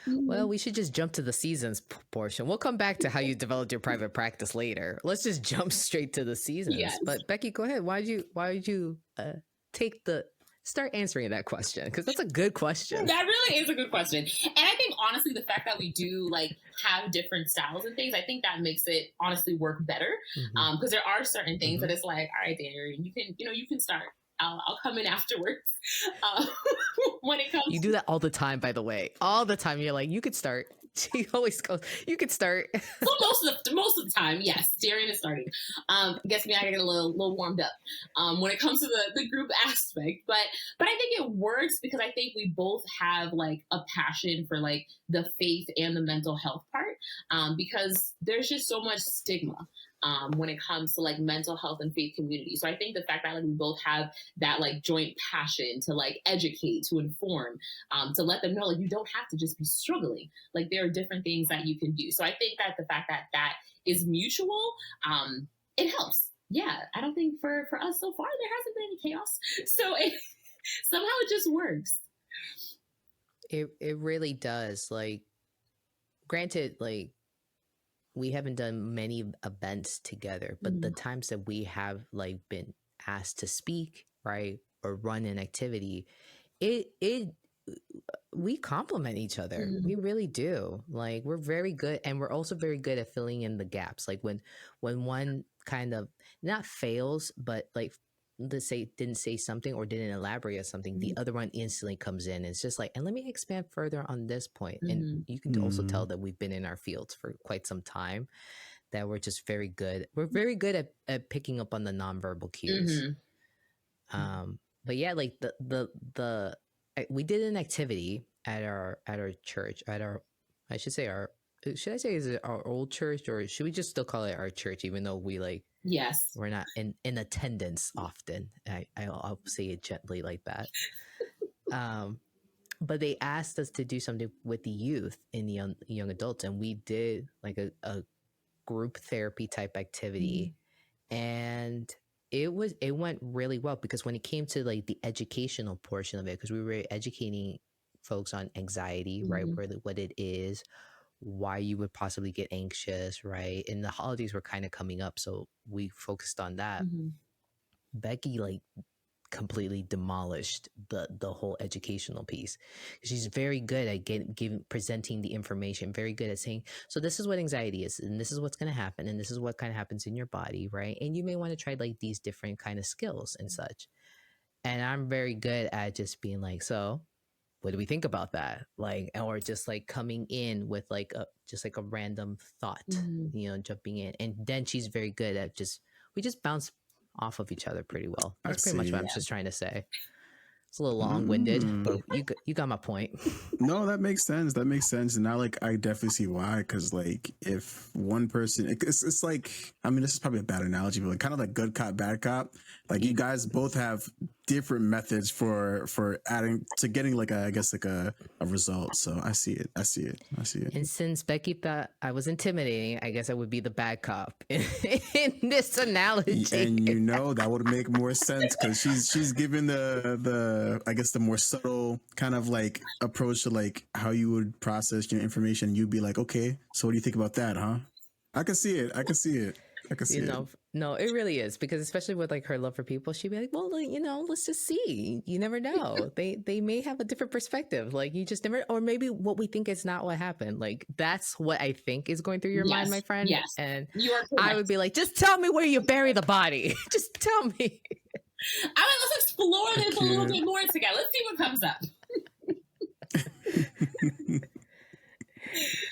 Well, we should just jump to the seasons portion. We'll come back to how you developed your private practice later. Let's just jump straight to the seasons. Yes. But Becky, go ahead. Why did you start answering that question? Because that's a good question. That really is a good question. And I think honestly, the fact that we do like have different styles and things, I think that makes it honestly work better. Because there are certain things that it's like, all right, Daniel, you can start. I'll come in afterwards. When it comes, you do that all the time, by the way. All the time, you're like, you could start. She always goes, you could start. So most of the time, yes, Darian is starting. Gets me, I get a little warmed up when it comes to the group aspect. But I think it works because I think we both have like a passion for like the faith and the mental health part. Because there's just so much stigma. When it comes to like mental health and faith community. So I think the fact that like we both have that like joint passion to like educate, to inform, to let them know like you don't have to just be struggling. Like there are different things that you can do. So I think that the fact that is mutual, it helps. Yeah, I don't think for us so far there hasn't been any chaos. So somehow it just works. It really does. Like, granted, like, we haven't done many events together, but the times that we have like been asked to speak, right, or run an activity, we complement each other. We really do. Like, we're very good, and we're also very good at filling in the gaps. Like when one kind of not fails, but like didn't say something or didn't elaborate on something, the other one instantly comes in and it's just like, and let me expand further on this point. And you can also tell that we've been in our fields for quite some time, that we're just very good. We're very good at picking up on the nonverbal cues. But yeah, like we did an activity at our church, should I say is it our old church, or should we just still call it our church, even though we like, yes, we're not in attendance often. I'll say it gently like that. But they asked us to do something with the youth and the young adults, and we did like a group therapy type activity, and it went really well, because when it came to like the educational portion of it, because we were educating folks on anxiety, right, what it is, why you would possibly get anxious, right, and the holidays were kind of coming up, so we focused on that. Becky like completely demolished the whole educational piece. She's very good at presenting the information, very good at saying, so this is what anxiety is, and this is what's going to happen, and this is what kind of happens in your body, right, and you may want to try like these different kind of skills and such. And I'm very good at just being like, so what do we think about that, like, or just like coming in with like a random thought, jumping in. And then she's very good at we just bounce off of each other pretty well. That's pretty much what I'm just trying to say. It's a little long-winded, but you got my point. No, that makes sense. That makes sense. And now, like, I definitely see why. Because, like, if one person, it's like, I mean, this is probably a bad analogy, but like, kind of like good cop, bad cop. Like, you guys both have different methods for adding to getting like a result. So I see it. And since Becky thought I was intimidating, I guess I would be the bad cop in this analogy. And that would make more sense, because she's given the I guess the more subtle kind of like approach to like how you would process your information. You'd be like, okay, so what do you think about that, huh? I can see it. No, it really is, because especially with like her love for people, she'd be like, well, like, let's just see. You never know. They may have a different perspective. Like, you just never, or maybe what we think is not what happened. Like, that's what I think is going through your mind, my friend. Yes. And you are I would be like, just tell me where you bury the body. Just tell me. Let's explore this a little bit more together. Let's see what comes up.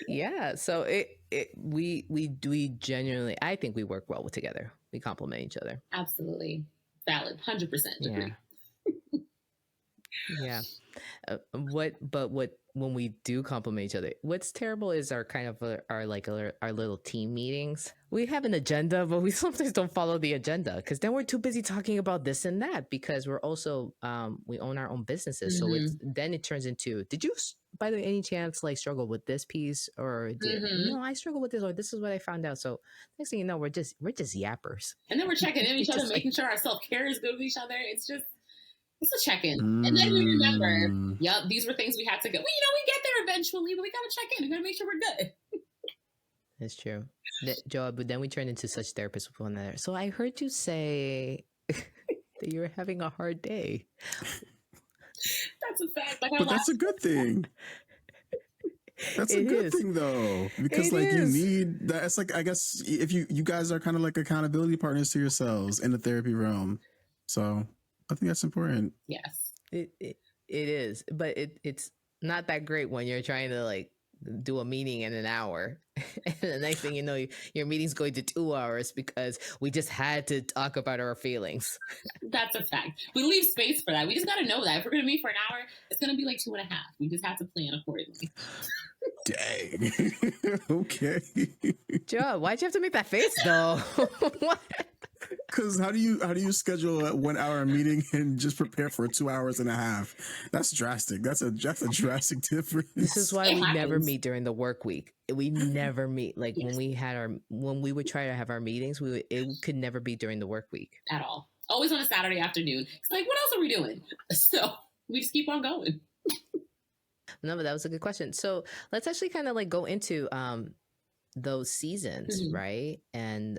Yeah, so we genuinely, I think we work well together. We complement each other. Absolutely valid, 100% agree. Yeah. When we do compliment each other, what's terrible is our kind of our little team meetings. We have an agenda, but we sometimes don't follow the agenda, because then we're too busy talking about this and that, because we're also we own our own businesses. So it turns into, did you by the any chance like struggle with this piece, or no, I struggle with this, or this is what I found out. So next thing you know, we're just yappers, and then we're checking in each other, making sure our self-care is good with each other. It's a check-in. And then we remember, these were things we had to go. Well, we get there eventually, but we got to check in. We got to make sure we're good. That's true. Joe, but then we turn into such therapists with one another. So I heard you say that you were having a hard day. That's a fact. But that's a good thing. That's a good thing, though, because you need that. It's like, I guess if you guys are kind of like accountability partners to yourselves in the therapy realm. So I think that's important. Yes, it is, but it's not that great when you're trying to like do a meeting in an hour, and the next thing you know, your meeting's going to 2 hours because we just had to talk about our feelings. That's a fact. We leave space for that. We just got to know that if we're going to meet for an hour, it's going to be like 2.5. We just have to plan accordingly. Dang. Okay. Joe, why'd you have to make that face though? What? Because how do you schedule a 1 hour meeting and just prepare for 2.5 hours? That's drastic. That's a drastic difference. This is why we never meet during the work week. We never meet. Like when we would try to have our meetings, it could never be during the work week at all. Always on a Saturday afternoon. It's like, what else are we doing? So we just keep on going. No, but that was a good question. So let's actually kind of like go into those seasons, right? And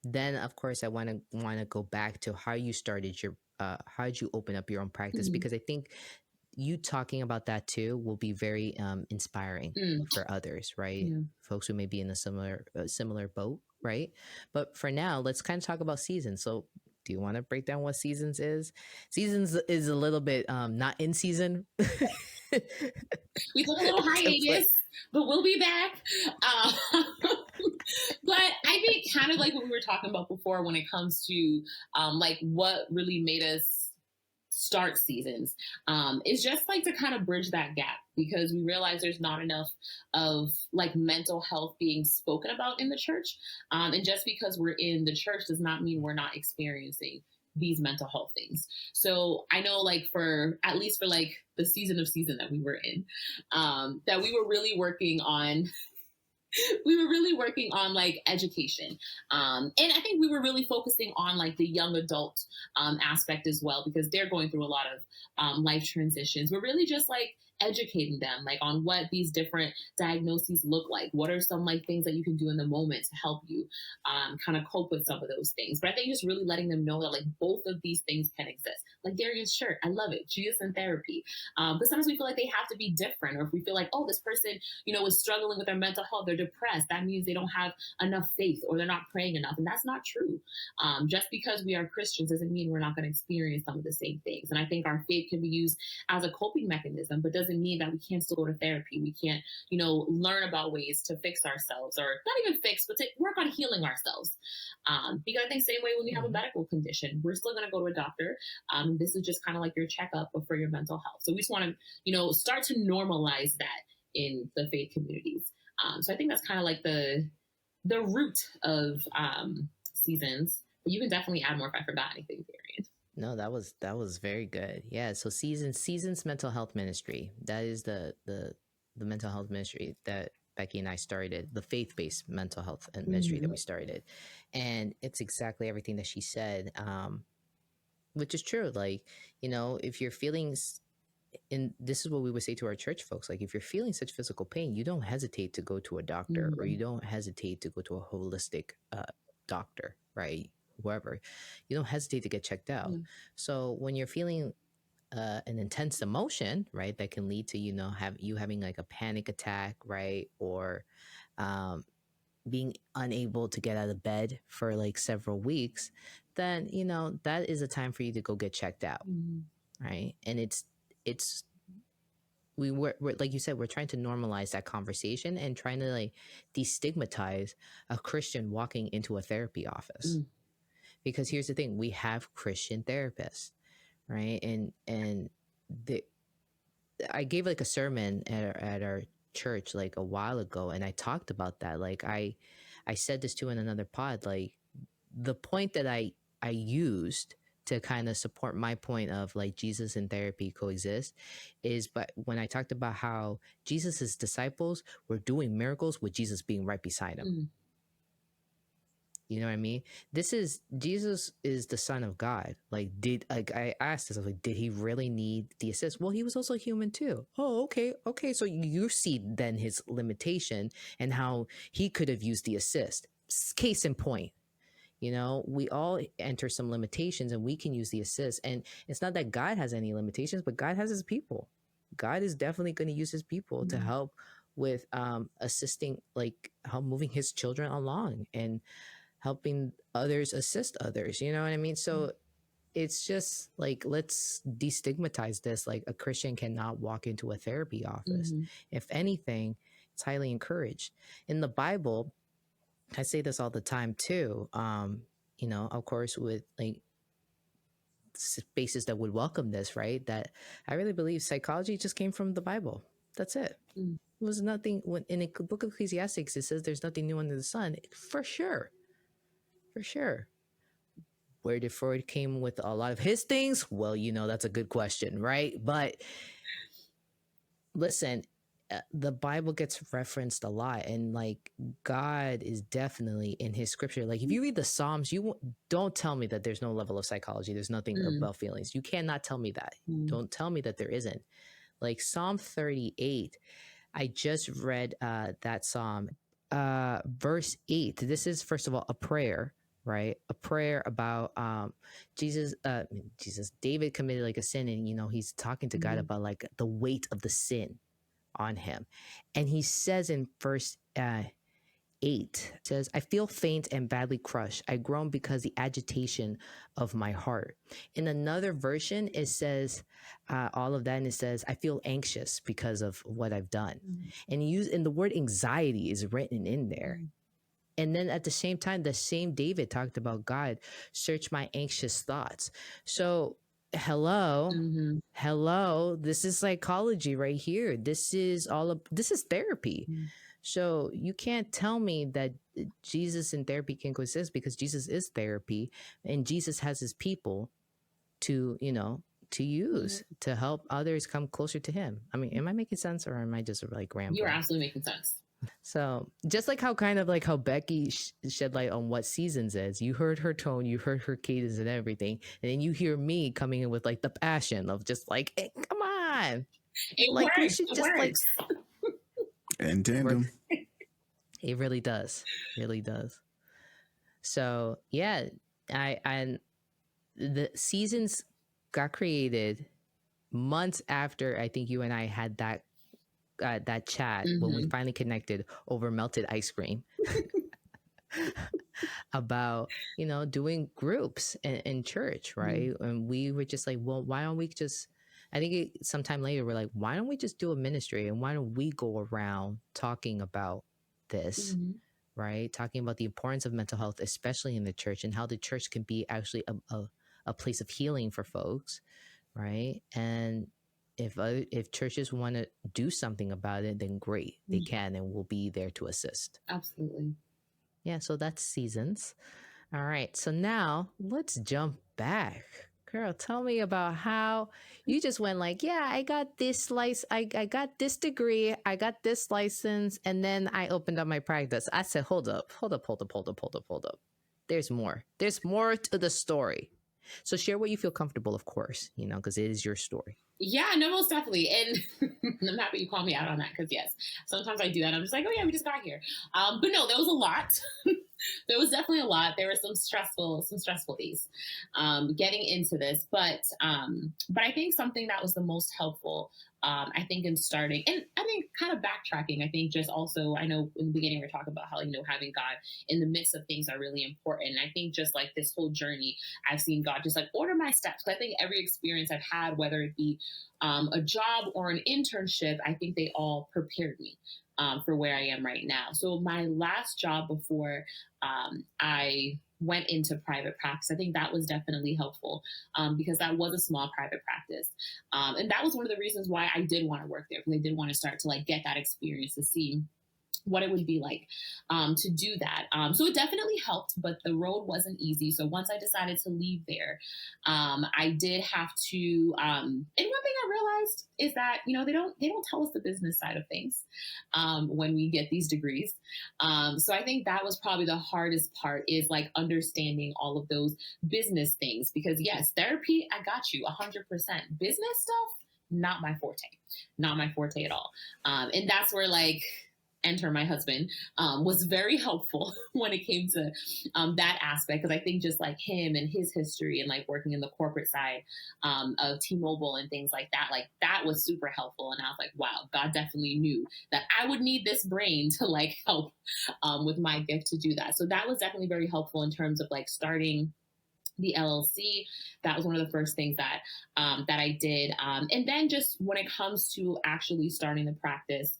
then of course I want to go back to how you started how did you open up your own practice? Because I think you talking about that too will be very inspiring for others, right? Folks who may be in a similar boat, right? But for now, let's kind of talk about seasons. So do you want to break down what Seasons is? Seasons is a little bit not in season. We took a little hiatus, but we'll be back. But I think kind of like what we were talking about before when it comes to like what really made us start Seasons is just like to kind of bridge that gap, because we realize there's not enough of like mental health being spoken about in the church. And just because we're in the church does not mean we're not experiencing these mental health things. So I know like for at least for like the season that we were in, that we were really working on like education. And I think we were really focusing on like the young adult aspect as well, because they're going through a lot of life transitions. We're really just like educating them like on what these different diagnoses look like. What are some like things that you can do in the moment to help you kind of cope with some of those things. But I think just really letting them know that like both of these things can exist. Like Darian's shirt, I love it. Jesus in therapy. But sometimes we feel like they have to be different, or if we feel like, oh, this person, you know, is struggling with their mental health, they're depressed, that means they don't have enough faith or they're not praying enough. And that's not true. Just because we are Christians doesn't mean we're not going to experience some of the same things. And I think our faith can be used as a coping mechanism, but doesn't mean that we can't still go to therapy. We can't, you know, learn about ways to fix ourselves, or not even fix, but to work on healing ourselves. Because I think same way when you have a medical condition, we're still going to go to a doctor. This is just kind of like your checkup for your mental health. So we just want to, you know, start to normalize that in the faith communities. So I think that's kind of like the root of Seasons. But you can definitely add more if I forgot anything, Darian. No, that was very good. Yeah. So Seasons Mental Health Ministry. That is the mental health ministry that Becky and I started, the faith-based mental health ministry that we started. And it's exactly everything that she said, which is true. Like, you know, if you're feeling, and this is what we would say to our church folks, like if you're feeling such physical pain, you don't hesitate to go to a doctor, or you don't hesitate to go to a holistic doctor, right? Whoever, you don't hesitate to get checked out. So when you're feeling an intense emotion, right, that can lead to, you know, having like a panic attack, right, or being unable to get out of bed for like several weeks, then, you know, that is a time for you to go get checked out, right? And we're like you said, we're trying to normalize that conversation and trying to like destigmatize a Christian walking into a therapy office. Because here's the thing, we have Christian therapists, right? And I gave like a sermon at our church like a while ago, and I talked about that. Like I said this too in another pod, like the point that I used to kind of support my point of like Jesus and therapy coexist is, but when I talked about how Jesus's disciples were doing miracles with Jesus being right beside him. You know what I mean? Jesus is the Son of God. Like, I asked this, I was like, did he really need the assist? Well, he was also human too. Oh, okay. So you see then his limitation and how he could have used the assist. Case in point, you know, we all enter some limitations and we can use the assist. And it's not that God has any limitations, but God has his people. God is definitely going to use his people to help with assisting, like help moving his children along and helping others assist others, you know what I mean? So it's just like, let's destigmatize this. Like a Christian cannot walk into a therapy office. If anything, it's highly encouraged. In the Bible, I say this all the time too, you know, of course, with like spaces that would welcome this, right? That I really believe psychology just came from the Bible. That's it. It was nothing. When in the book of Ecclesiastes, it says there's nothing new under the sun. For sure. Where did Freud came with a lot of his things? Well, you know, that's a good question, right? But listen, the Bible gets referenced a lot, and like God is definitely in his scripture. Like if you read the Psalms, you don't tell me that there's no level of psychology. There's nothing about feelings. You cannot tell me that. Don't tell me that there isn't. Like Psalm 38, I just read that Psalm, verse 8. This is, first of all, a prayer, right? A prayer about David committed like a sin, and you know, he's talking to God about like the weight of the sin on him. And he says in verse 8 says, I feel faint and badly crushed. I groan because the agitation of my heart. In another version, it says all of that, and it says, I feel anxious because of what I've done. And the word anxiety is written in there. And then at the same time, the same David talked about God, search my anxious thoughts. So hello, this is psychology right here. This is therapy. So you can't tell me that Jesus and therapy can coexist, because Jesus is therapy, and Jesus has his people to use to help others come closer to him. I mean, am I making sense, or am I just rambling? You're absolutely making sense. So just how Becky shed light on what Seasons is, you heard her tone, you heard her cadence and everything, and then you hear me coming in with the passion of just hey, come on, we should just in tandem. It really does, So yeah, the Seasons got created months after I think you and I had that chat when we finally connected over melted ice cream about doing groups in church, right? And we were just well, why don't we just, I think sometime later we're why don't we just do a ministry, and why don't we go around talking about this, right? Talking about the importance of mental health, especially in the church, and how the church can be actually a place of healing for folks, right? And if churches want to do something about it, then great, they can, and we'll be there to assist. Absolutely. Yeah, so that's Seasons. All right, so now let's jump back. Girl, tell me about how you just went yeah, I got this I got this degree, I got this license, and then I opened up my practice. I said, hold up. There's more to the story. So share what you feel comfortable, of course, because it is your story. Yeah, no, most definitely. And I'm happy you called me out on that, because yes, sometimes I do that. I'm just oh yeah, we just got here. But no, there was a lot. There was definitely a lot. There were some stressful days getting into this. But I think something that was the most helpful, I think, in starting, and I think kind of backtracking, I think just also, I know in the beginning we were talking about how, having God in the midst of things are really important. And I think just this whole journey, I've seen God just order my steps. I think every experience I've had, whether it be a job or an internship, I think they all prepared me for where I am right now. So my last job before I went into private practice, I think that was definitely helpful because that was a small private practice. And that was one of the reasons why I did want to work there, because I did want to start to get that experience to see what it would be like to do that. So it definitely helped, but the road wasn't easy. So once I decided to leave there, I did have to, and one thing I realized is that, they don't tell us the business side of things when we get these degrees. So I think that was probably the hardest part, is understanding all of those business things, because yes, therapy, I got you 100%. Business stuff, not my forte at all. And that's where enter my husband was very helpful when it came to that aspect, because I think just him and his history and working in the corporate side of T-Mobile and things like that was super helpful. And I was wow, God definitely knew that I would need this brain to help with my gift to do that. So that was definitely very helpful in terms of starting the LLC. That was one of the first things that I did. And then just when it comes to actually starting the practice,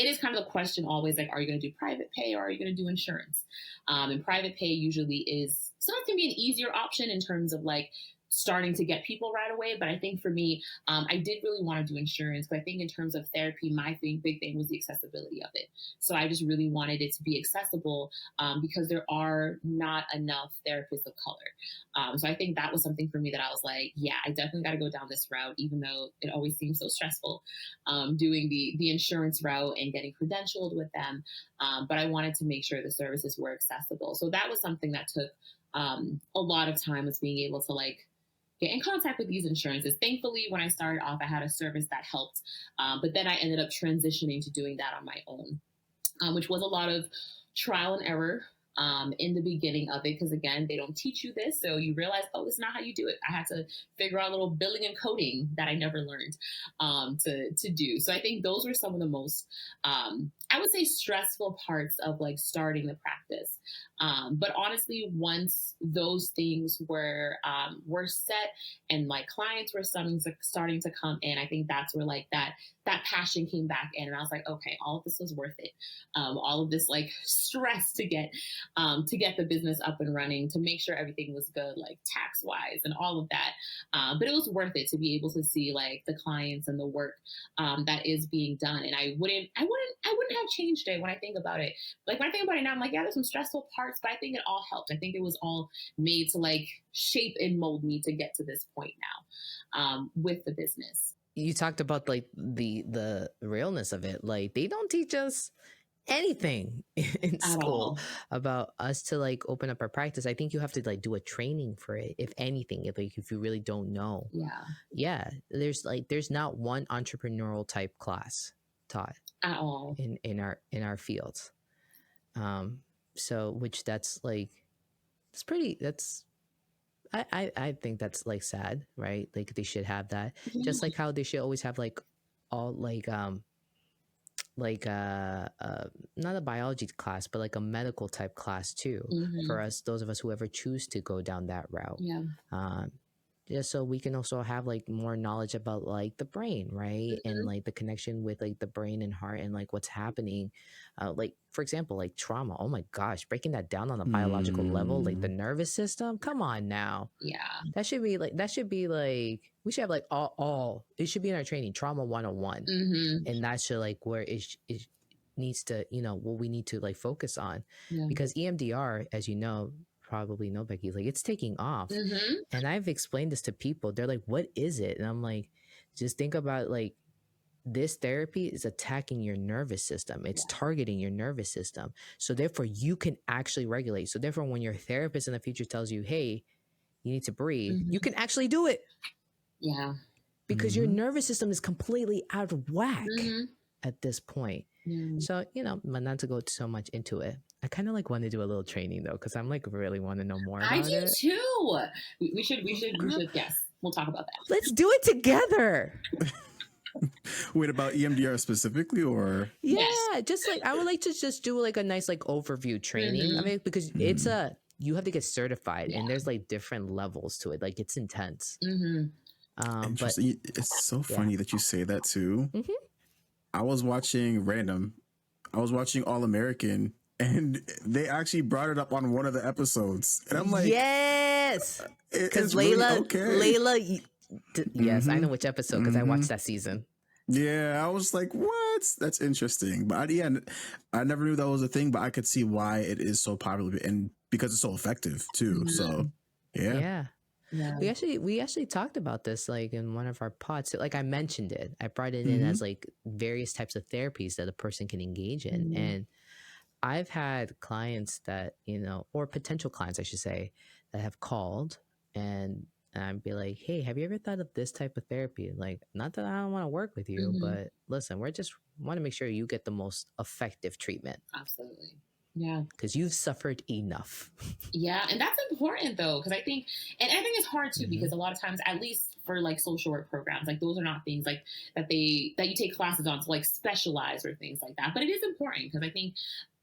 it is kind of the question always, are you going to do private pay or are you going to do insurance? And private pay usually is sometimes can be an easier option in terms of starting to get people right away. But I think for me, I did really want to do insurance. But I think in terms of therapy, my big thing was the accessibility of it. So I just really wanted it to be accessible because there are not enough therapists of color. So I think that was something for me that I was yeah, I definitely got to go down this route, even though it always seems so stressful doing the insurance route and getting credentialed with them. But I wanted to make sure the services were accessible. So that was something that took a lot of time, was being able to get in contact with these insurances. Thankfully, when I started off, I had a service that helped. But then I ended up transitioning to doing that on my own, which was a lot of trial and error. in the beginning of it, because again, they don't teach you this, so you realize, oh, this is not how you do it. I had to figure out a little billing and coding that I never learned to do. So I think those were some of the most I would say stressful parts of like starting the practice. But honestly, once those things were set and like clients were starting to come in, I think that's where like that passion came back in, and I was like, okay, all of this was worth it. All of this like stress to get the business up and running, to make sure everything was good, like tax wise and all of that. But it was worth it to be able to see like the clients and the work that is being done. And I wouldn't have changed it when I think about it. Like when I think about it now, I'm like, yeah, there's some stressful parts, but I think it all helped. I think it was all made to like shape and mold me to get to this point now with the business. You talked about like the realness of it. Like they don't teach us anything in school about us to like open up our practice. I think you have to like do a training for it, if anything, if you really don't know. Yeah, there's not one entrepreneurial type class taught at all in our fields. So which that's like, I think that's like sad, right? Like they should have that. Just like how they should always have like all not a biology class, but like a medical type class too, for us, those of us who ever choose to go down that route. Just so we can also have like more knowledge about like the brain, right? And like the connection with like the brain and heart and like what's happening. Like for example, like trauma. Oh my gosh, breaking that down on a biological level, like the nervous system. Come on now. That should be like we should have like all it should be in our training, trauma 101. And that should like where it needs to, what we need to like focus on, because EMDR, as you know, probably know, Becky, like it's taking off. And I've explained this to people. They're like, what is it? And I'm like, just think about like this therapy is attacking your nervous system. It's targeting your nervous system. So therefore you can actually regulate. So therefore when your therapist in the future tells you, hey, you need to breathe, you can actually do it. Because your nervous system is completely out of whack at this point. So, but not to go so much into it. I kind of like want to do a little training though, because I'm like really want to know more about it. I do too. We should. Yes, we'll talk about that. Let's do it together. Wait, about EMDR specifically, or just like I would like to just do like a nice like overview training of it, because it's you have to get certified and there's like different levels to it. Like it's intense. But it's so funny that you say that too. I was watching All American, and they actually brought it up on one of the episodes, and I'm like, yes, because Layla, yes, I know which episode because I watched that season. Yeah, I was like, what? That's interesting. But I never knew that was a thing, but I could see why it is so popular, and because it's so effective too. So yeah. We actually talked about this like in one of our pods. Like I mentioned it. I brought it in as like various types of therapies that a person can engage in. And I've had clients that, or potential clients, I should say, that have called and I'd be like, hey, have you ever thought of this type of therapy? Like, not that I don't want to work with you, but listen, we just want to make sure you get the most effective treatment. Absolutely. Yeah. Because you've suffered enough. Yeah. And that's important though. Because I think it's hard too, because a lot of times, at least for like social work programs, like those are not things like that you take classes on to like specialize or things like that. But it is important because I think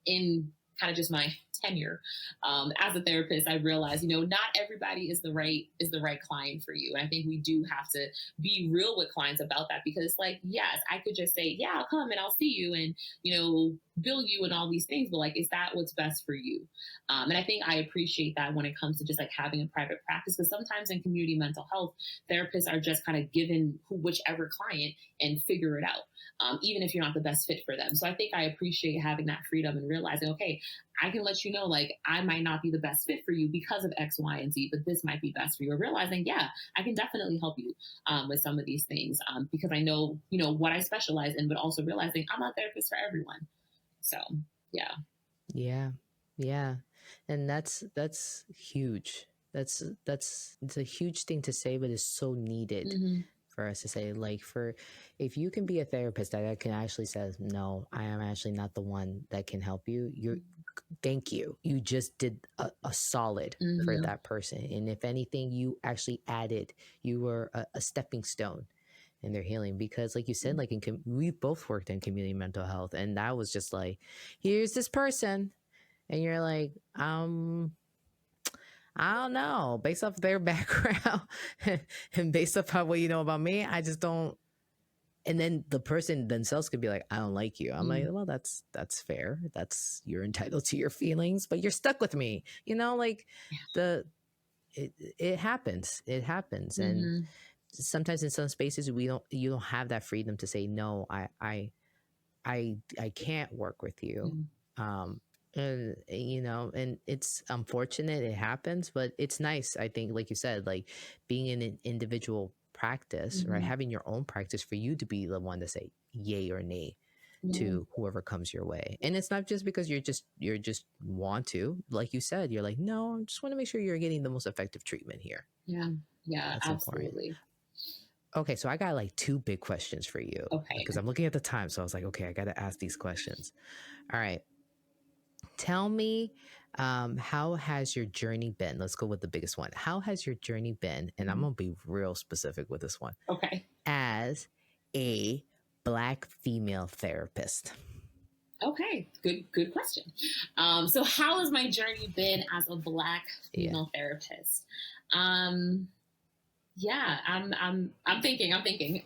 in kind of just my tenure as a therapist, I realized, not everybody is the right client for you. And I think we do have to be real with clients about that, because like, yes, I could just say, yeah, I'll come and I'll see you and, bill you and all these things. But like, is that what's best for you? And I think I appreciate that when it comes to just like having a private practice, because sometimes in community mental health, therapists are just kind of given whichever client and figure it out, even if you're not the best fit for them. So I think I appreciate having that freedom and realizing, okay, I can let you know, like, I might not be the best fit for you because of X, Y, and Z, but this might be best for you. Or realizing, yeah, I can definitely help you with some of these things because I know, what I specialize in, but also realizing I'm not a therapist for everyone. So, yeah. Yeah. And that's huge. It's a huge thing to say, but it's so needed for us to say, like, if you can be a therapist that can actually says, no, I am actually not the one that can help you. Thank you. You just did a solid for that person. And if anything, you actually added, you were a stepping stone in their healing, because like you said, like we both worked in community mental health, and that was just like, here's this person. And you're like, I don't know, based off their background and based off how what you know about me, I just don't. And then the person themselves could be like, I don't like you. I'm like, well, that's fair. You're entitled to your feelings, but you're stuck with me. You know, like it happens. It happens. And sometimes in some spaces you don't have that freedom to say, no, I can't work with you. And you know, and it's unfortunate it happens, but it's nice, I think, like you said, like being in an individual practice, right, having your own practice for you to be the one to say yay or nay to whoever comes your way. And it's not just because you're just want to, like you said, you're like, no, I just want to make sure you're getting the most effective treatment here. That's absolutely important. Okay, so I got like 2 big questions for you, because I'm looking at the time, so I was like, okay, I got to ask these questions. All right, tell me, how has your journey been? Let's go with the biggest one. How has your journey been? And I'm going to be real specific with this one. Okay. As a Black female therapist. Okay, good question. So how has my journey been as a Black female therapist? I'm thinking.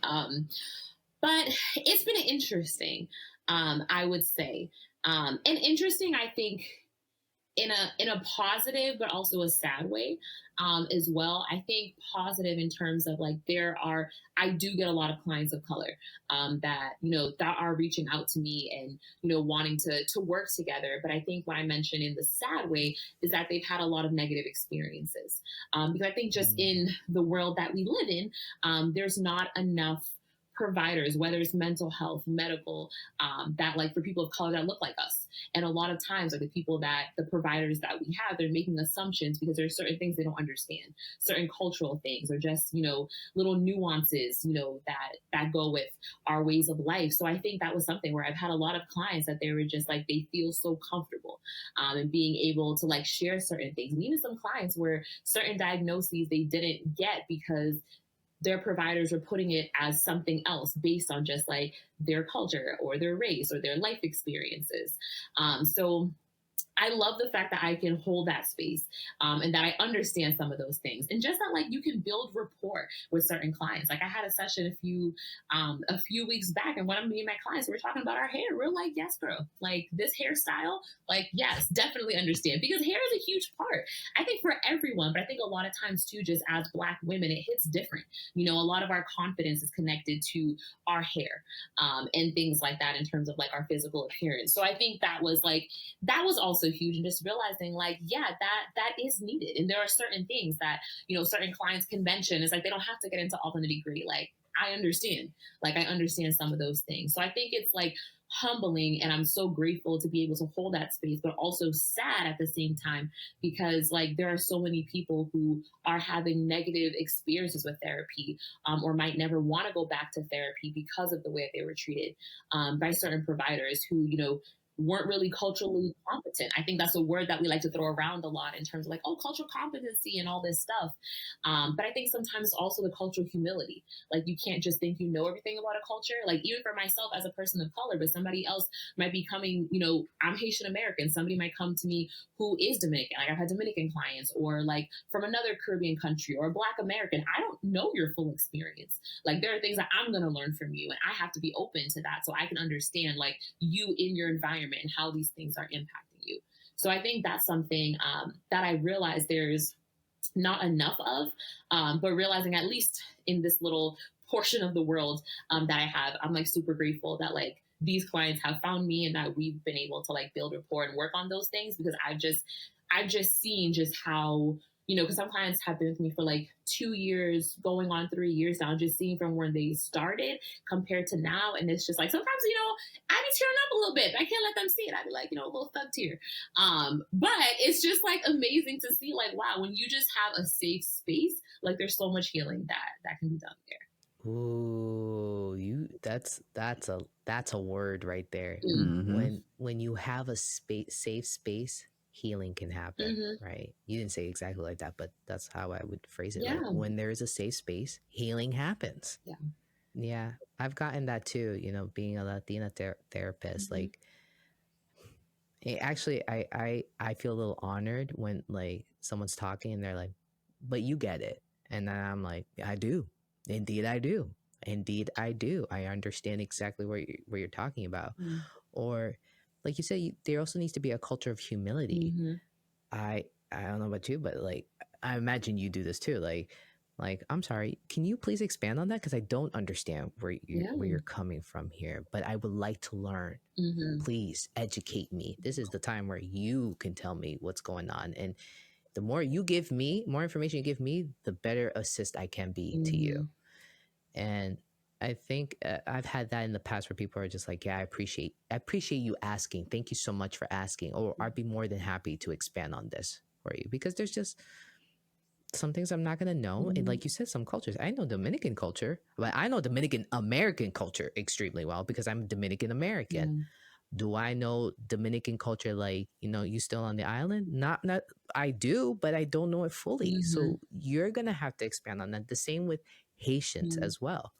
But it's been interesting, I would say. And interesting, I think, in a positive, but also a sad way, as well. I think positive in terms of like, I do get a lot of clients of color, that, you know, that are reaching out to me and, you know, wanting to work together. But I think what I mentioned in the sad way is that they've had a lot of negative experiences. Because I think just in the world that we live in, there's not enough providers, whether it's mental health, medical, that like for people of color that look like us. And a lot of times, like the providers that we have, they're making assumptions because there's certain things they don't understand, certain cultural things, or just, you know, little nuances, you know, that go with our ways of life. So I think that was something where I've had a lot of clients that they were just like, they feel so comfortable, in being able to like share certain things. And even some clients where certain diagnoses they didn't get because their providers were putting it as something else based on just like their culture or their race or their life experiences. So I love the fact that I can hold that space, and that I understand some of those things, and just that like you can build rapport with certain clients. Like I had a session a few weeks back, and one of me and my clients were talking about our hair. We're like, yes, girl, like this hairstyle, like yes, definitely understand, because hair is a huge part, I think, for everyone. But I think a lot of times too, just as Black women, it hits different. You know, a lot of our confidence is connected to our hair, and things like that in terms of like our physical appearance. So I think that was also huge, and just realizing like, yeah, that is needed. And there are certain things that, you know, certain clients can mention. It's like they don't have to get into all the nitty-gritty. Like I understand some of those things. So I think it's like humbling, and I'm so grateful to be able to hold that space, but also sad at the same time, because like there are so many people who are having negative experiences with therapy, or might never want to go back to therapy because of the way that they were treated, by certain providers who, you know, weren't really culturally competent. I think that's a word that we like to throw around a lot in terms of like, oh, cultural competency and all this stuff. But I think sometimes it's also the cultural humility. Like you can't just think you know everything about a culture. Like even for myself as a person of color, but somebody else might be coming, you know, I'm Haitian American. Somebody might come to me who is Dominican. Like I've had Dominican clients, or like from another Caribbean country, or Black American. I don't know your full experience. Like there are things that I'm going to learn from you, and I have to be open to that so I can understand like you in your environment and how these things are impacting you. So I think that's something, that I realize there's not enough of, but realizing at least in this little portion of the world, that I have, I'm like super grateful that like these clients have found me, and that we've been able to like build rapport and work on those things, because I've just seen just how, you know, because some clients have been with me for like 2 years, going on 3 years now, just seeing from when they started compared to now. And it's just like, sometimes, you know, I be tearing up a little bit. I can't let them see it. I'd be like, you know, a little thug tear. But it's just like amazing to see like, wow, when you just have a safe space, like there's so much healing that can be done there. Ooh, that's a word right there. Mm-hmm. When you have a safe space, healing can happen, Mm-hmm. right? You didn't say exactly like that, but that's how I would phrase it. Yeah. Like when there is a safe space, healing happens. Yeah. Yeah, I've gotten that too, being a Latina therapist. Mm-hmm. Like actually I feel a little honored when like someone's talking and they're like, but you get it. And then I'm like, I do. Indeed I do. Indeed I do. I understand exactly what you're talking about. Mm-hmm. Or like you said, there also needs to be a culture of humility. Mm-hmm. I don't know about you, but like I imagine you do this too. Like I'm sorry, can you please expand on that? Because I don't understand where you're coming from here, but I would like to learn. Mm-hmm. Please educate me. This is the time where you can tell me what's going on. And the more you give me, more information you give me, the better assist I can be to you. And I think I've had that in the past where people are just like, yeah, I appreciate you asking. Thank you so much for asking. Or I'd be more than happy to expand on this for you, because there's just some things I'm not going to know. And like you said, some cultures, I know Dominican culture, but I know Dominican American culture extremely well because I'm Dominican American. Do I know Dominican culture like, you still on the island? Not I do, but I don't know it fully. So you're going to have to expand on that. The same with Haitians as well,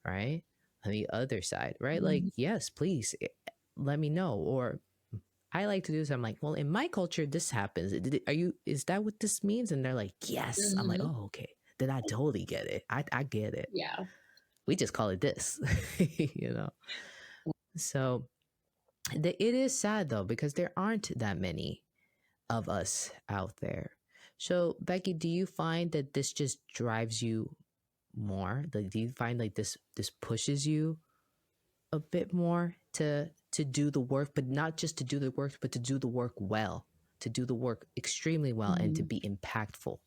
right? On the other side, right? Like, yes, please let me know. Or I like to do this. I'm like, well, in my culture, this happens. Is that what this means? And they're like, yes. I'm like, oh, okay. Then I totally get it. I get it. Yeah. We just call it this, So it is sad though, because there aren't that many of us out there. So Becky, do you find that this just drives you more? Like, do you find like this pushes you a bit more to do the work, but not just to do the work, but to do the work well, to do the work extremely well, and to be impactful?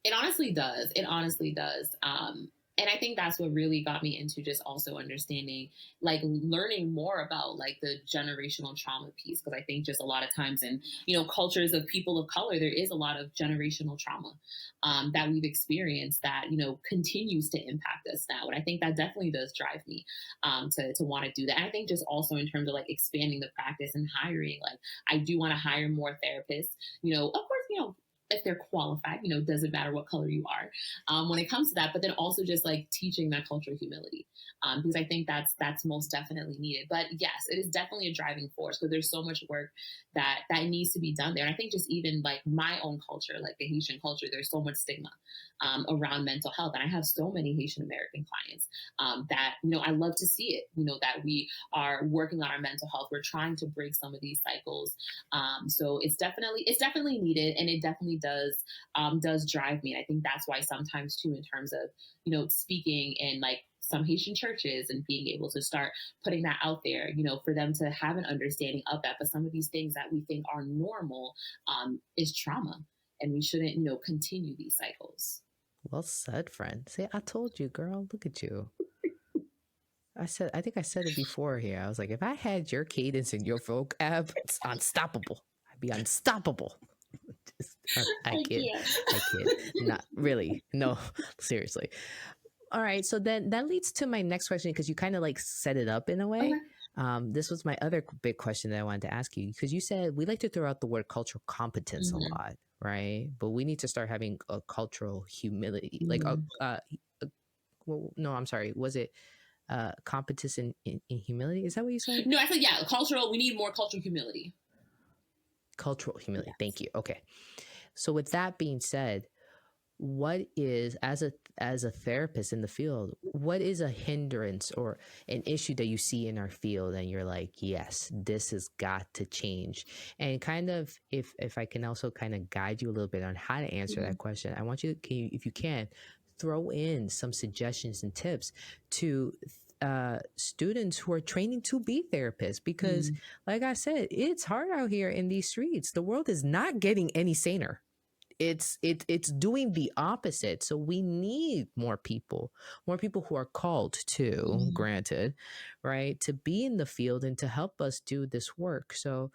It honestly does. It honestly does. And I think that's what really got me into just also understanding, like learning more about like the generational trauma piece. Because I think just a lot of times in, cultures of people of color, there is a lot of generational trauma that we've experienced that, continues to impact us now. And I think that definitely does drive me to want to do that. And I think just also in terms of like expanding the practice and hiring, like I do want to hire more therapists, of course, if they're qualified, doesn't matter what color you are when it comes to that, but then also just like teaching that culture of humility, because I think that's most definitely needed. But yes, it is definitely a driving force because there's so much work that needs to be done there. And I think just even like my own culture, like the Haitian culture, there's so much stigma around mental health. And I have so many Haitian American clients that, I love to see it, that we are working on our mental health. We're trying to break some of these cycles. So it's definitely needed, and it definitely does drive me. And I think that's why sometimes too, in terms of, speaking in like some Haitian churches and being able to start putting that out there, for them to have an understanding of that. But some of these things that we think are normal is trauma, and we shouldn't, continue these cycles. Well said, friend. See, I told you, girl. Look at you. I think I said it before here. I was like, if I had your cadence and your vocab, it's unstoppable. I'd be unstoppable. I kid. Not really. No, seriously. All right. So then that leads to my next question, because you kind of like set it up in a way. Okay. This was my other big question that I wanted to ask you, because you said we like to throw out the word cultural competence a lot, right? But we need to start having a cultural humility, like well, no, I'm sorry. Was it competence in humility? Is that what you said? No, I said, yeah, cultural. We need more cultural humility. Cultural humility. Yes. Thank you. Okay. So with that being said, what is, as a therapist in the field, what is a hindrance or an issue that you see in our field and you're like, yes, this has got to change? And kind of, if I can also kind of guide you a little bit on how to answer that question, I want you, if you can, throw in some suggestions and tips to students who are training to be therapists, because like I said, it's hard out here in these streets. The world is not getting any saner. It's doing the opposite. So we need more people who are called to, granted, right, to be in the field and to help us do this work. So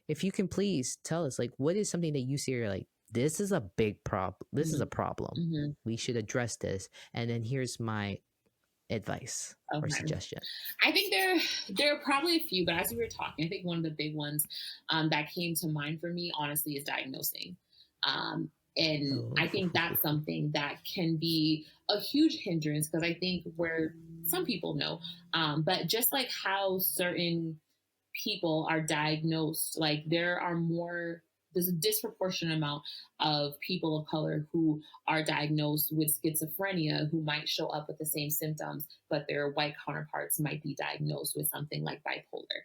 if you can please tell us, like, what is something that you see, you're like, this is a big problem. This is a problem. We should address this. And then here's my advice or suggestion? I think there are probably a few, but as we were talking, I think one of the big ones that came to mind for me, honestly, is diagnosing. Um, and I think that's something that can be a huge hindrance because I think where some people know, but just like how certain people are diagnosed, like there's a disproportionate amount of people of color who are diagnosed with schizophrenia who might show up with the same symptoms, but their white counterparts might be diagnosed with something like bipolar.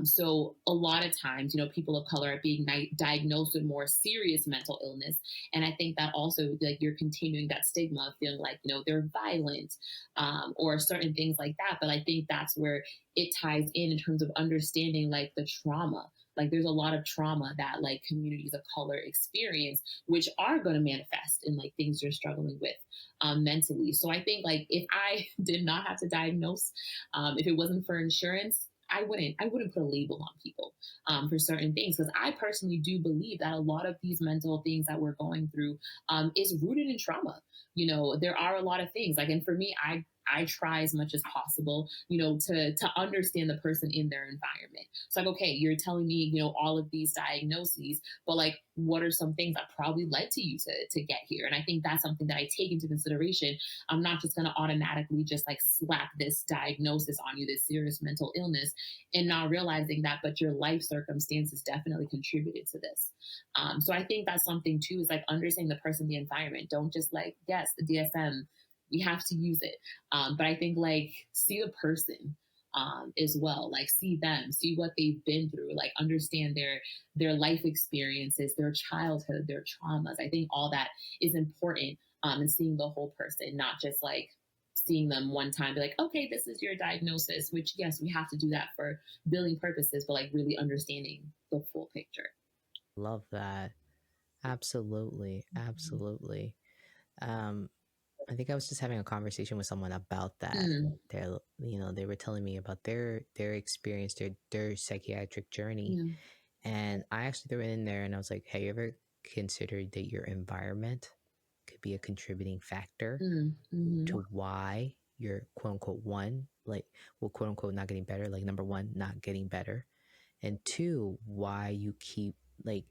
So a lot of times, people of color are being diagnosed with more serious mental illness, and I think that also like you're continuing that stigma of feeling like they're violent, or certain things like that. But I think that's where it ties in terms of understanding like the trauma. Like there's a lot of trauma that like communities of color experience, which are going to manifest in like things you're struggling with mentally. So I think like if I did not have to diagnose, if it wasn't for insurance, I wouldn't put a label on people for certain things, because I personally do believe that a lot of these mental things that we're going through is rooted in trauma. There are a lot of things like, and for me, I try as much as possible, to understand the person in their environment. It's like, okay, you're telling me, all of these diagnoses, but like, what are some things that probably led to you to get here? And I think that's something that I take into consideration. I'm not just going to automatically just like slap this diagnosis on you, this serious mental illness, and not realizing that, but your life circumstances definitely contributed to this. So I think that's something too, is like understanding the person, the environment. Don't just like, yes, the DSM, we have to use it. But I think like see the person as well, like see them, see what they've been through, like understand their life experiences, their childhood, their traumas. I think all that is important in seeing the whole person, not just like seeing them one time, be like, okay, this is your diagnosis, which yes, we have to do that for billing purposes, but like really understanding the full picture. Love that. Absolutely. Absolutely. I think I was just having a conversation with someone about that. They were telling me about their experience, their psychiatric journey. And I actually threw it in there and I was like, have you ever considered that your environment could be a contributing factor to why you're quote unquote quote unquote not getting better, like number one, not getting better, and two, why you keep like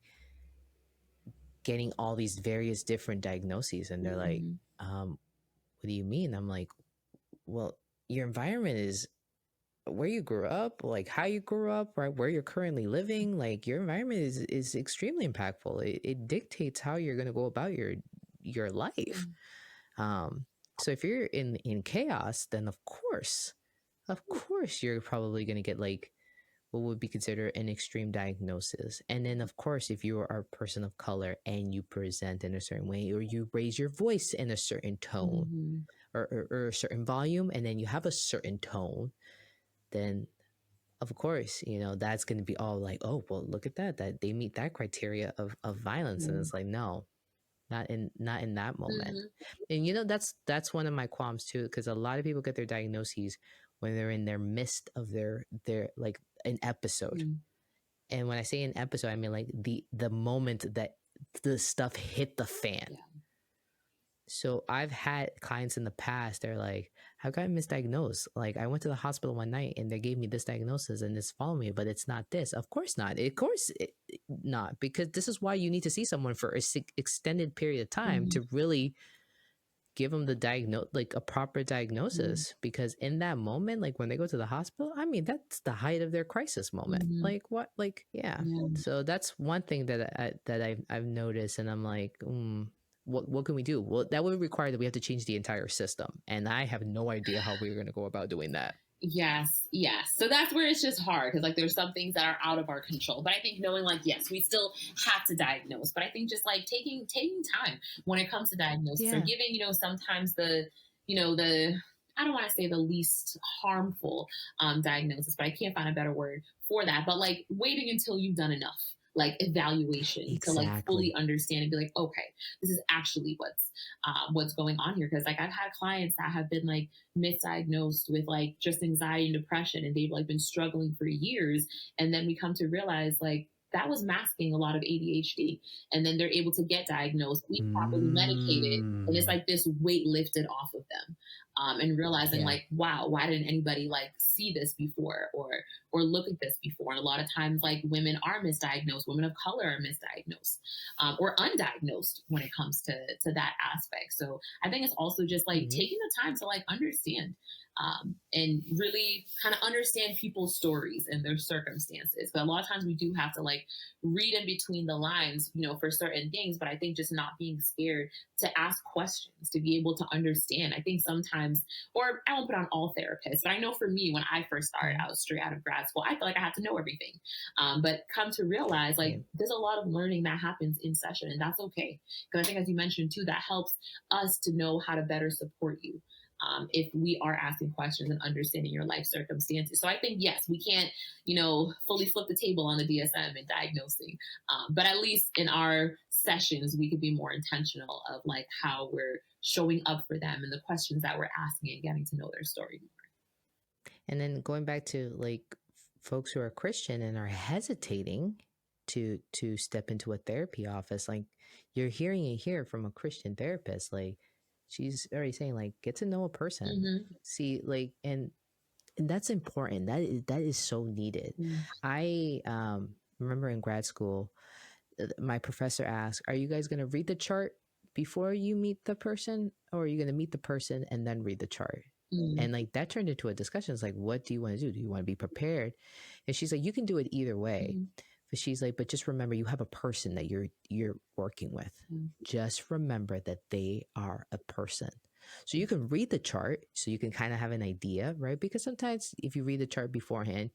getting all these various different diagnoses. And they're like, what do you mean? I'm like, well, your environment is where you grew up, like how you grew up, right? Where you're currently living, like your environment is extremely impactful. It dictates how you're going to go about your life. So if you're in chaos, then of course you're probably going to get like what would be considered an extreme diagnosis. And then of course, if you are a person of color and you present in a certain way, or you raise your voice in a certain tone, or a certain volume, and then you have a certain tone, then of course, that's going to be all like, oh, well, look at that they meet that criteria of violence. And it's like, no, not in that moment. And that's one of my qualms too, because a lot of people get their diagnoses when they're in their midst of their like an episode. And when I say an episode, I mean like the moment that the stuff hit the fan. So I've had clients in the past, they're like, I've gotten misdiagnosed. Like I went to the hospital one night and they gave me this diagnosis and this followed me, but it's not this. Of course not. Not, because this is why you need to see someone for an extended period of time to really give them the like a proper diagnosis. Because in that moment, like when they go to the hospital, I mean, that's the height of their crisis moment. Like what? Like, yeah. So that's one thing that I've noticed, and I'm like, what can we do? Well, that would require that we have to change the entire system. And I have no idea how we're going to go about doing that. Yes. So that's where it's just hard, because like there's some things that are out of our control. But I think knowing like, yes, we still have to diagnose. But I think just like taking time when it comes to diagnosis, or giving, sometimes the I don't want to say the least harmful diagnosis, but I can't find a better word for that. But like waiting until you've done enough like evaluation to like fully understand and be like, okay, this is actually what's going on here. Because like I've had clients that have been like misdiagnosed with like just anxiety and depression, and they've like been struggling for years, and then we come to realize like that was masking a lot of ADHD, and then they're able to get diagnosed, be properly medicated, and it's like this weight lifted off of them. and realizing like, wow, why didn't anybody like see this before or look at this before? And a lot of times like women are misdiagnosed, women of color are misdiagnosed, or undiagnosed when it comes to that aspect. So I think it's also just like taking the time to like understand and really kind of understand people's stories and their circumstances. But a lot of times we do have to like read in between the lines, you know, for certain things. But I think just not being scared to ask questions, to be able to understand. I think sometimes, or I won't put on all therapists, but I know for me, when I first started, I was straight out of grad school. I felt like I had to know everything. But come to realize like there's a lot of learning that happens in session, and that's okay. Because I think, as you mentioned too, that helps us to know how to better support you. If we are asking questions and understanding your life circumstances. So I think, yes, we can't, you know, fully flip the table on the DSM and diagnosing, but at least in our sessions, we could be more intentional of like how we're showing up for them and the questions that we're asking and getting to know their story more. And then going back to like folks who are Christian and are hesitating to step into a therapy office, like you're hearing it here from a Christian therapist, like she's already saying like get to know a person, see like, and that's important. That is so needed. I remember in grad school, my professor asked, "Are you guys going to read the chart before you meet the person, or are you going to meet the person and then read the chart?" And like that turned into a discussion. It's like, what do you want to do? Do you want to be prepared? And she's like, you can do it either way. But she's like, but just remember, you have a person that you're working with. Just remember that they are a person. So you can read the chart, so you can kind of have an idea, right? Because sometimes if you read the chart beforehand,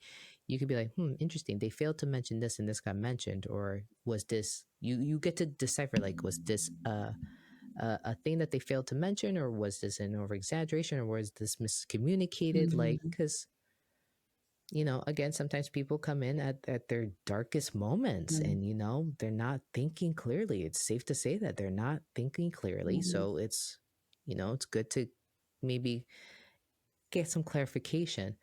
you could be like, interesting. They failed to mention this and this got mentioned, or was this? You get to decipher like, was this a thing that they failed to mention, or was this an over exaggeration, or was this miscommunicated? Like, because you know, again, sometimes people come in at their darkest moments and, you know, they're not thinking clearly. It's safe to say that they're not thinking clearly. So it's, you know, it's good to maybe get some clarification.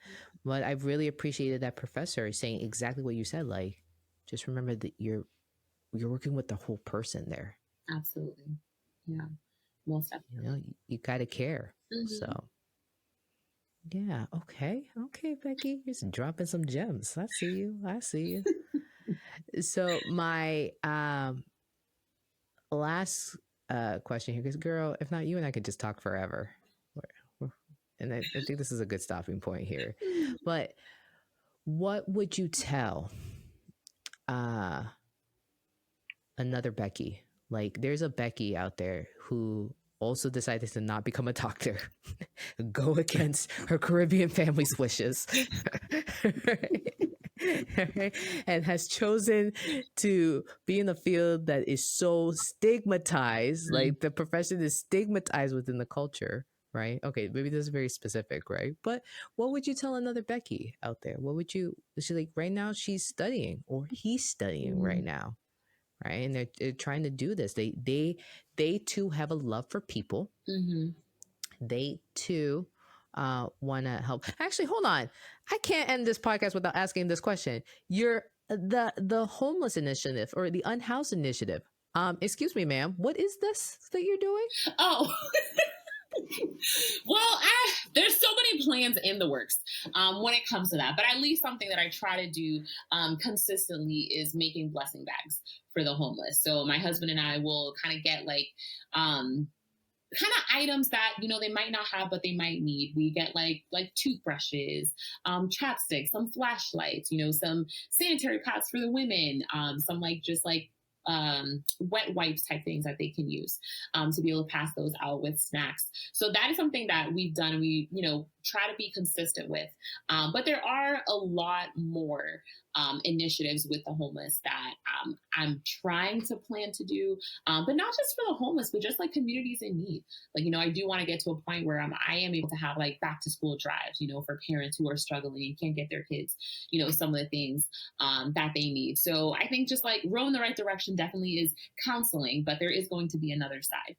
But I really appreciated that professor saying exactly what you said. Like, just remember that you're working with the whole person there. Absolutely. Yeah. Most definitely. You know, you got to care. So. Yeah. Okay, Becky, you're just dropping some gems. I see you. So my last question here, because girl, if not, you and I could just talk forever. And I think this is a good stopping point here. But what would you tell another Becky? Like, there's a Becky out there who also decided to not become a doctor, go against her Caribbean family's wishes, and has chosen to be in a field that is so stigmatized. Like the profession is stigmatized within the culture, right? Okay, maybe this is very specific, right? But what would you tell another Becky out there? What would you? She's like, right now she's studying, or he's studying right now. Right. And they're trying to do this. They too have a love for people. They too want to help. Actually, hold on. I can't end this podcast without asking this question. You're the homeless initiative or the unhoused initiative. Excuse me, ma'am. What is this that you're doing? Oh, well, there's so many plans in the works when it comes to that. But at least something that I try to do consistently is making blessing bags for the homeless. So my husband and I will kind of get like kind of items that, you know, they might not have, but they might need. We get like toothbrushes, chapsticks, some flashlights, you know, some sanitary pads for the women, some like just like wet wipes type things that they can use to be able to pass those out with snacks. So that is something that we've done and we, you know, try to be consistent with. But there are a lot more initiatives with the homeless that I'm trying to plan to do, but not just for the homeless, but just like communities in need. Like, you know, I do want to get to a point where I am able to have like back to school drives, you know, for parents who are struggling and can't get their kids, you know, some of the things that they need. So I think just like Rowe in the right direction definitely is counseling, but there is going to be another side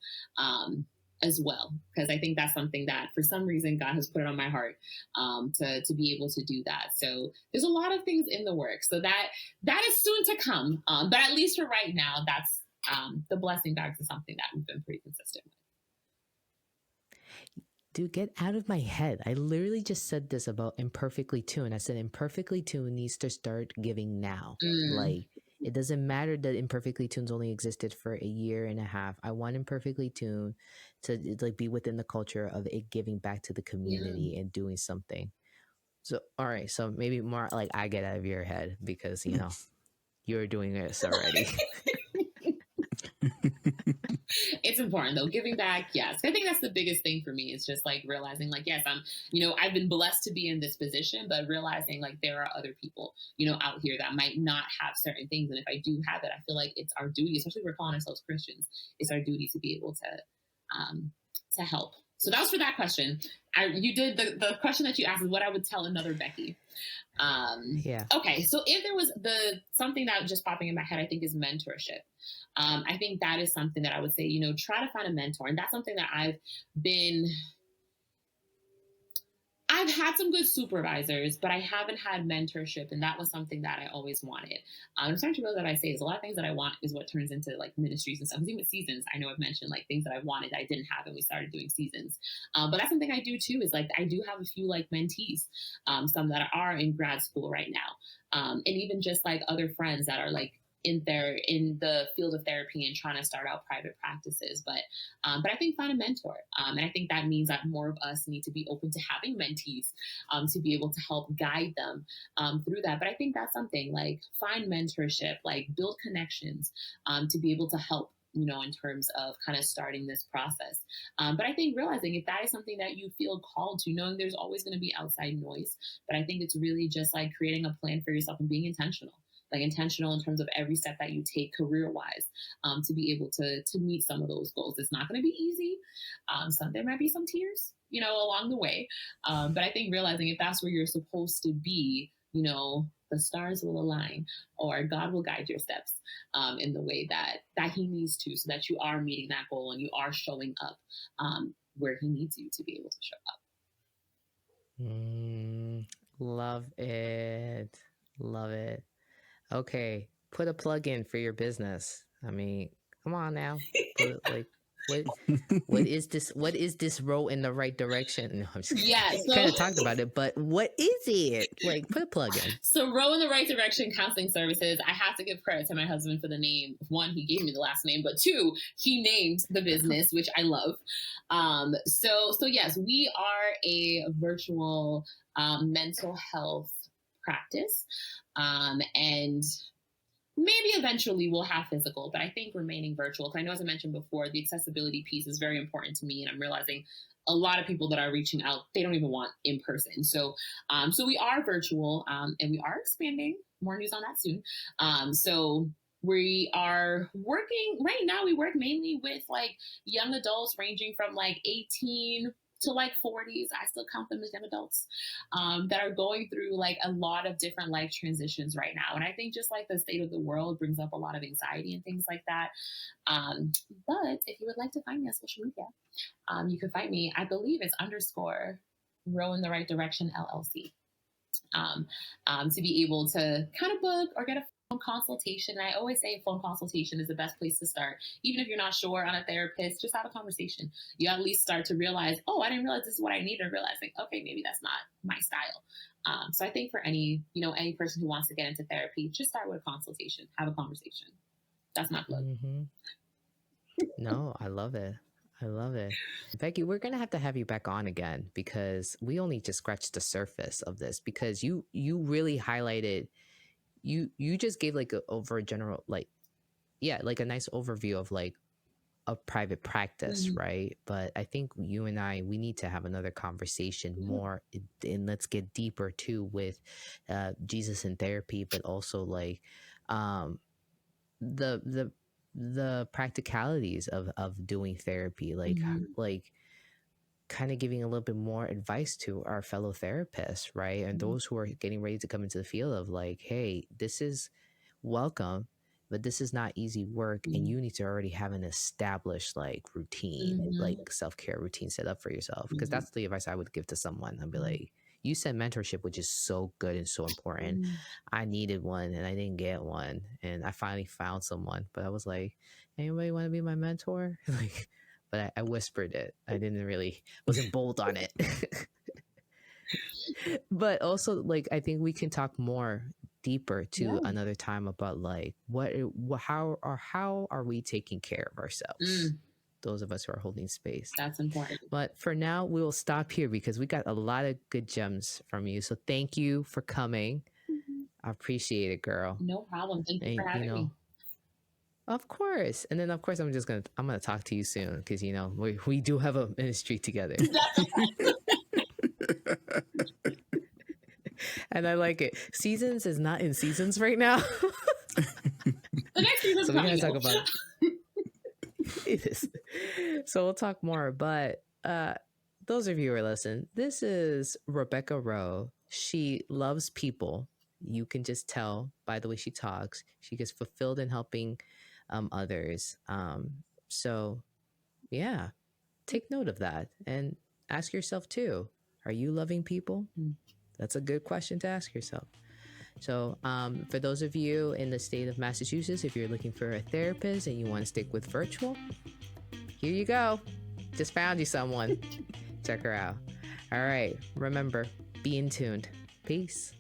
as well, because I think that's something that for some reason God has put it on my heart to be able to do that. So there's a lot of things in the works. So that is soon to come. But at least for right now, that's the blessing bags is something that we've been pretty consistent with. dude, get out of my head. I literally just said this about Imperfectly Tuned. I said Imperfectly Tuned needs to start giving now. Like, it doesn't matter that Imperfectly Tuned's only existed for a year and a half. I want Imperfectly Tuned to like be within the culture of it giving back to the community and doing something. So, all right. So maybe more like I get out of your head because, you know, you're doing this already. It's important though, giving back. Yes, I think that's the biggest thing for me. It's just like realizing like, yes, I'm, you know, I've been blessed to be in this position, but realizing like there are other people, you know, out here that might not have certain things, and if I do have it, I feel like it's our duty, especially if we're calling ourselves Christians, it's our duty to be able to help. So that was for that question. You did the question that you asked is what I would tell another Becky. Yeah. Okay, so if there was something that was just popping in my head, I think is mentorship. I think that is something that I would say, you know, try to find a mentor. And that's something that I've had some good supervisors, but I haven't had mentorship. And that was something that I always wanted. I'm starting to realize that I say is a lot of things that I want is what turns into like ministries and stuff. Even with seasons, I know I've mentioned like things that I wanted that I didn't have, and we started doing seasons. But that's something I do too, is like I do have a few like mentees, some that are in grad school right now. And even just like other friends that are like in the field of therapy and trying to start out private practices. But I think find a mentor. And I think that means that more of us need to be open to having mentees to be able to help guide them through that. But I think that's something like find mentorship, like build connections to be able to help, you know, in terms of kind of starting this process. But I think realizing if that is something that you feel called to, knowing there's always going to be outside noise, but I think it's really just like creating a plan for yourself and being intentional. Like intentional in terms of every step that you take career-wise to be able to meet some of those goals. It's not going to be easy. There might be some tears, you know, along the way. But I think realizing if that's where you're supposed to be, you know, the stars will align or God will guide your steps in the way that he needs to, so that you are meeting that goal and you are showing up where he needs you to be able to show up. Love it. Love it. Okay, put a plug in for your business. I mean, come on now. What is this? What is this Rowe in the right direction? No, I'm just kind of talked about it, but what is it? Like, put a plug in. So Rowe in the Right Direction Counseling Services. I have to give credit to my husband for the name. One, he gave me the last name, but two, he named the business, which I love. So yes, we are a virtual mental health practice. And maybe eventually we'll have physical, but I think remaining virtual. Because I know, as I mentioned before, the accessibility piece is very important to me, and I'm realizing a lot of people that are reaching out, they don't even want in person. So we are virtual, and we are expanding. More news on that soon. So we are working right now. We work mainly with like young adults ranging from like 18 to like 40s. I still count them as young adults that are going through like a lot of different life transitions right now. And I think just like the state of the world brings up a lot of anxiety and things like that. But if you would like to find me on social media, you can find me, I believe it's _Rowe in the Right Direction LLC, to be able to kind of book or get a phone consultation. And I always say a phone consultation is the best place to start. Even if you're not sure on a therapist, just have a conversation. You at least start to realize, oh, I didn't realize this is what I need, or realizing, okay, maybe that's not my style. So I think for any person who wants to get into therapy, just start with a consultation, have a conversation. That's my plug. Mm-hmm. No, I love it. I love it. Becky, we're going to have you back on again, because we only just scratched the surface of this, because you really highlighted, you just gave like a general, like a nice overview of like a private practice, mm-hmm. right? But I think you and we need to have another conversation more, and let's get deeper too with Jesus in therapy, but also like the practicalities of doing therapy, like mm-hmm. like kind of giving a little bit more advice to our fellow therapists, right? And mm-hmm. those who are getting ready to come into the field of like, hey, this is welcome, but this is not easy work, mm-hmm. and you need to already have an established like routine, mm-hmm. like self-care routine set up for yourself, because mm-hmm. that's the advice I would give to someone. I'd be like, you said mentorship, which is so good and so important. Mm-hmm. I needed one and I didn't get one, and I finally found someone, but I was like, anybody want to be my mentor? Like, but I whispered it. I wasn't bold on it. But also, like, I think we can talk more deeper to another time about like how are we taking care of ourselves, those of us who are holding space. That's important. But for now, we will stop here because we got a lot of good gems from you. So thank you for coming. I appreciate it, girl. No problem. Thank you for having me. Of course. And then of course I'm gonna talk to you soon because we do have a ministry together. And I like it. Seasons is not in seasons right now. The next season's so we're gonna talk about it is. So we'll talk more. But those of you who are listening, this is Rebecca Rowe. She loves people. You can just tell by the way she talks. She gets fulfilled in helping others. So yeah, take note of that and ask yourself too, are you loving people? That's a good question to ask yourself. So for those of you in the state of Massachusetts, if you're looking for a therapist and you want to stick with virtual, here you go. Just found you someone. Check her out. All right. Remember, be in tuned. Peace.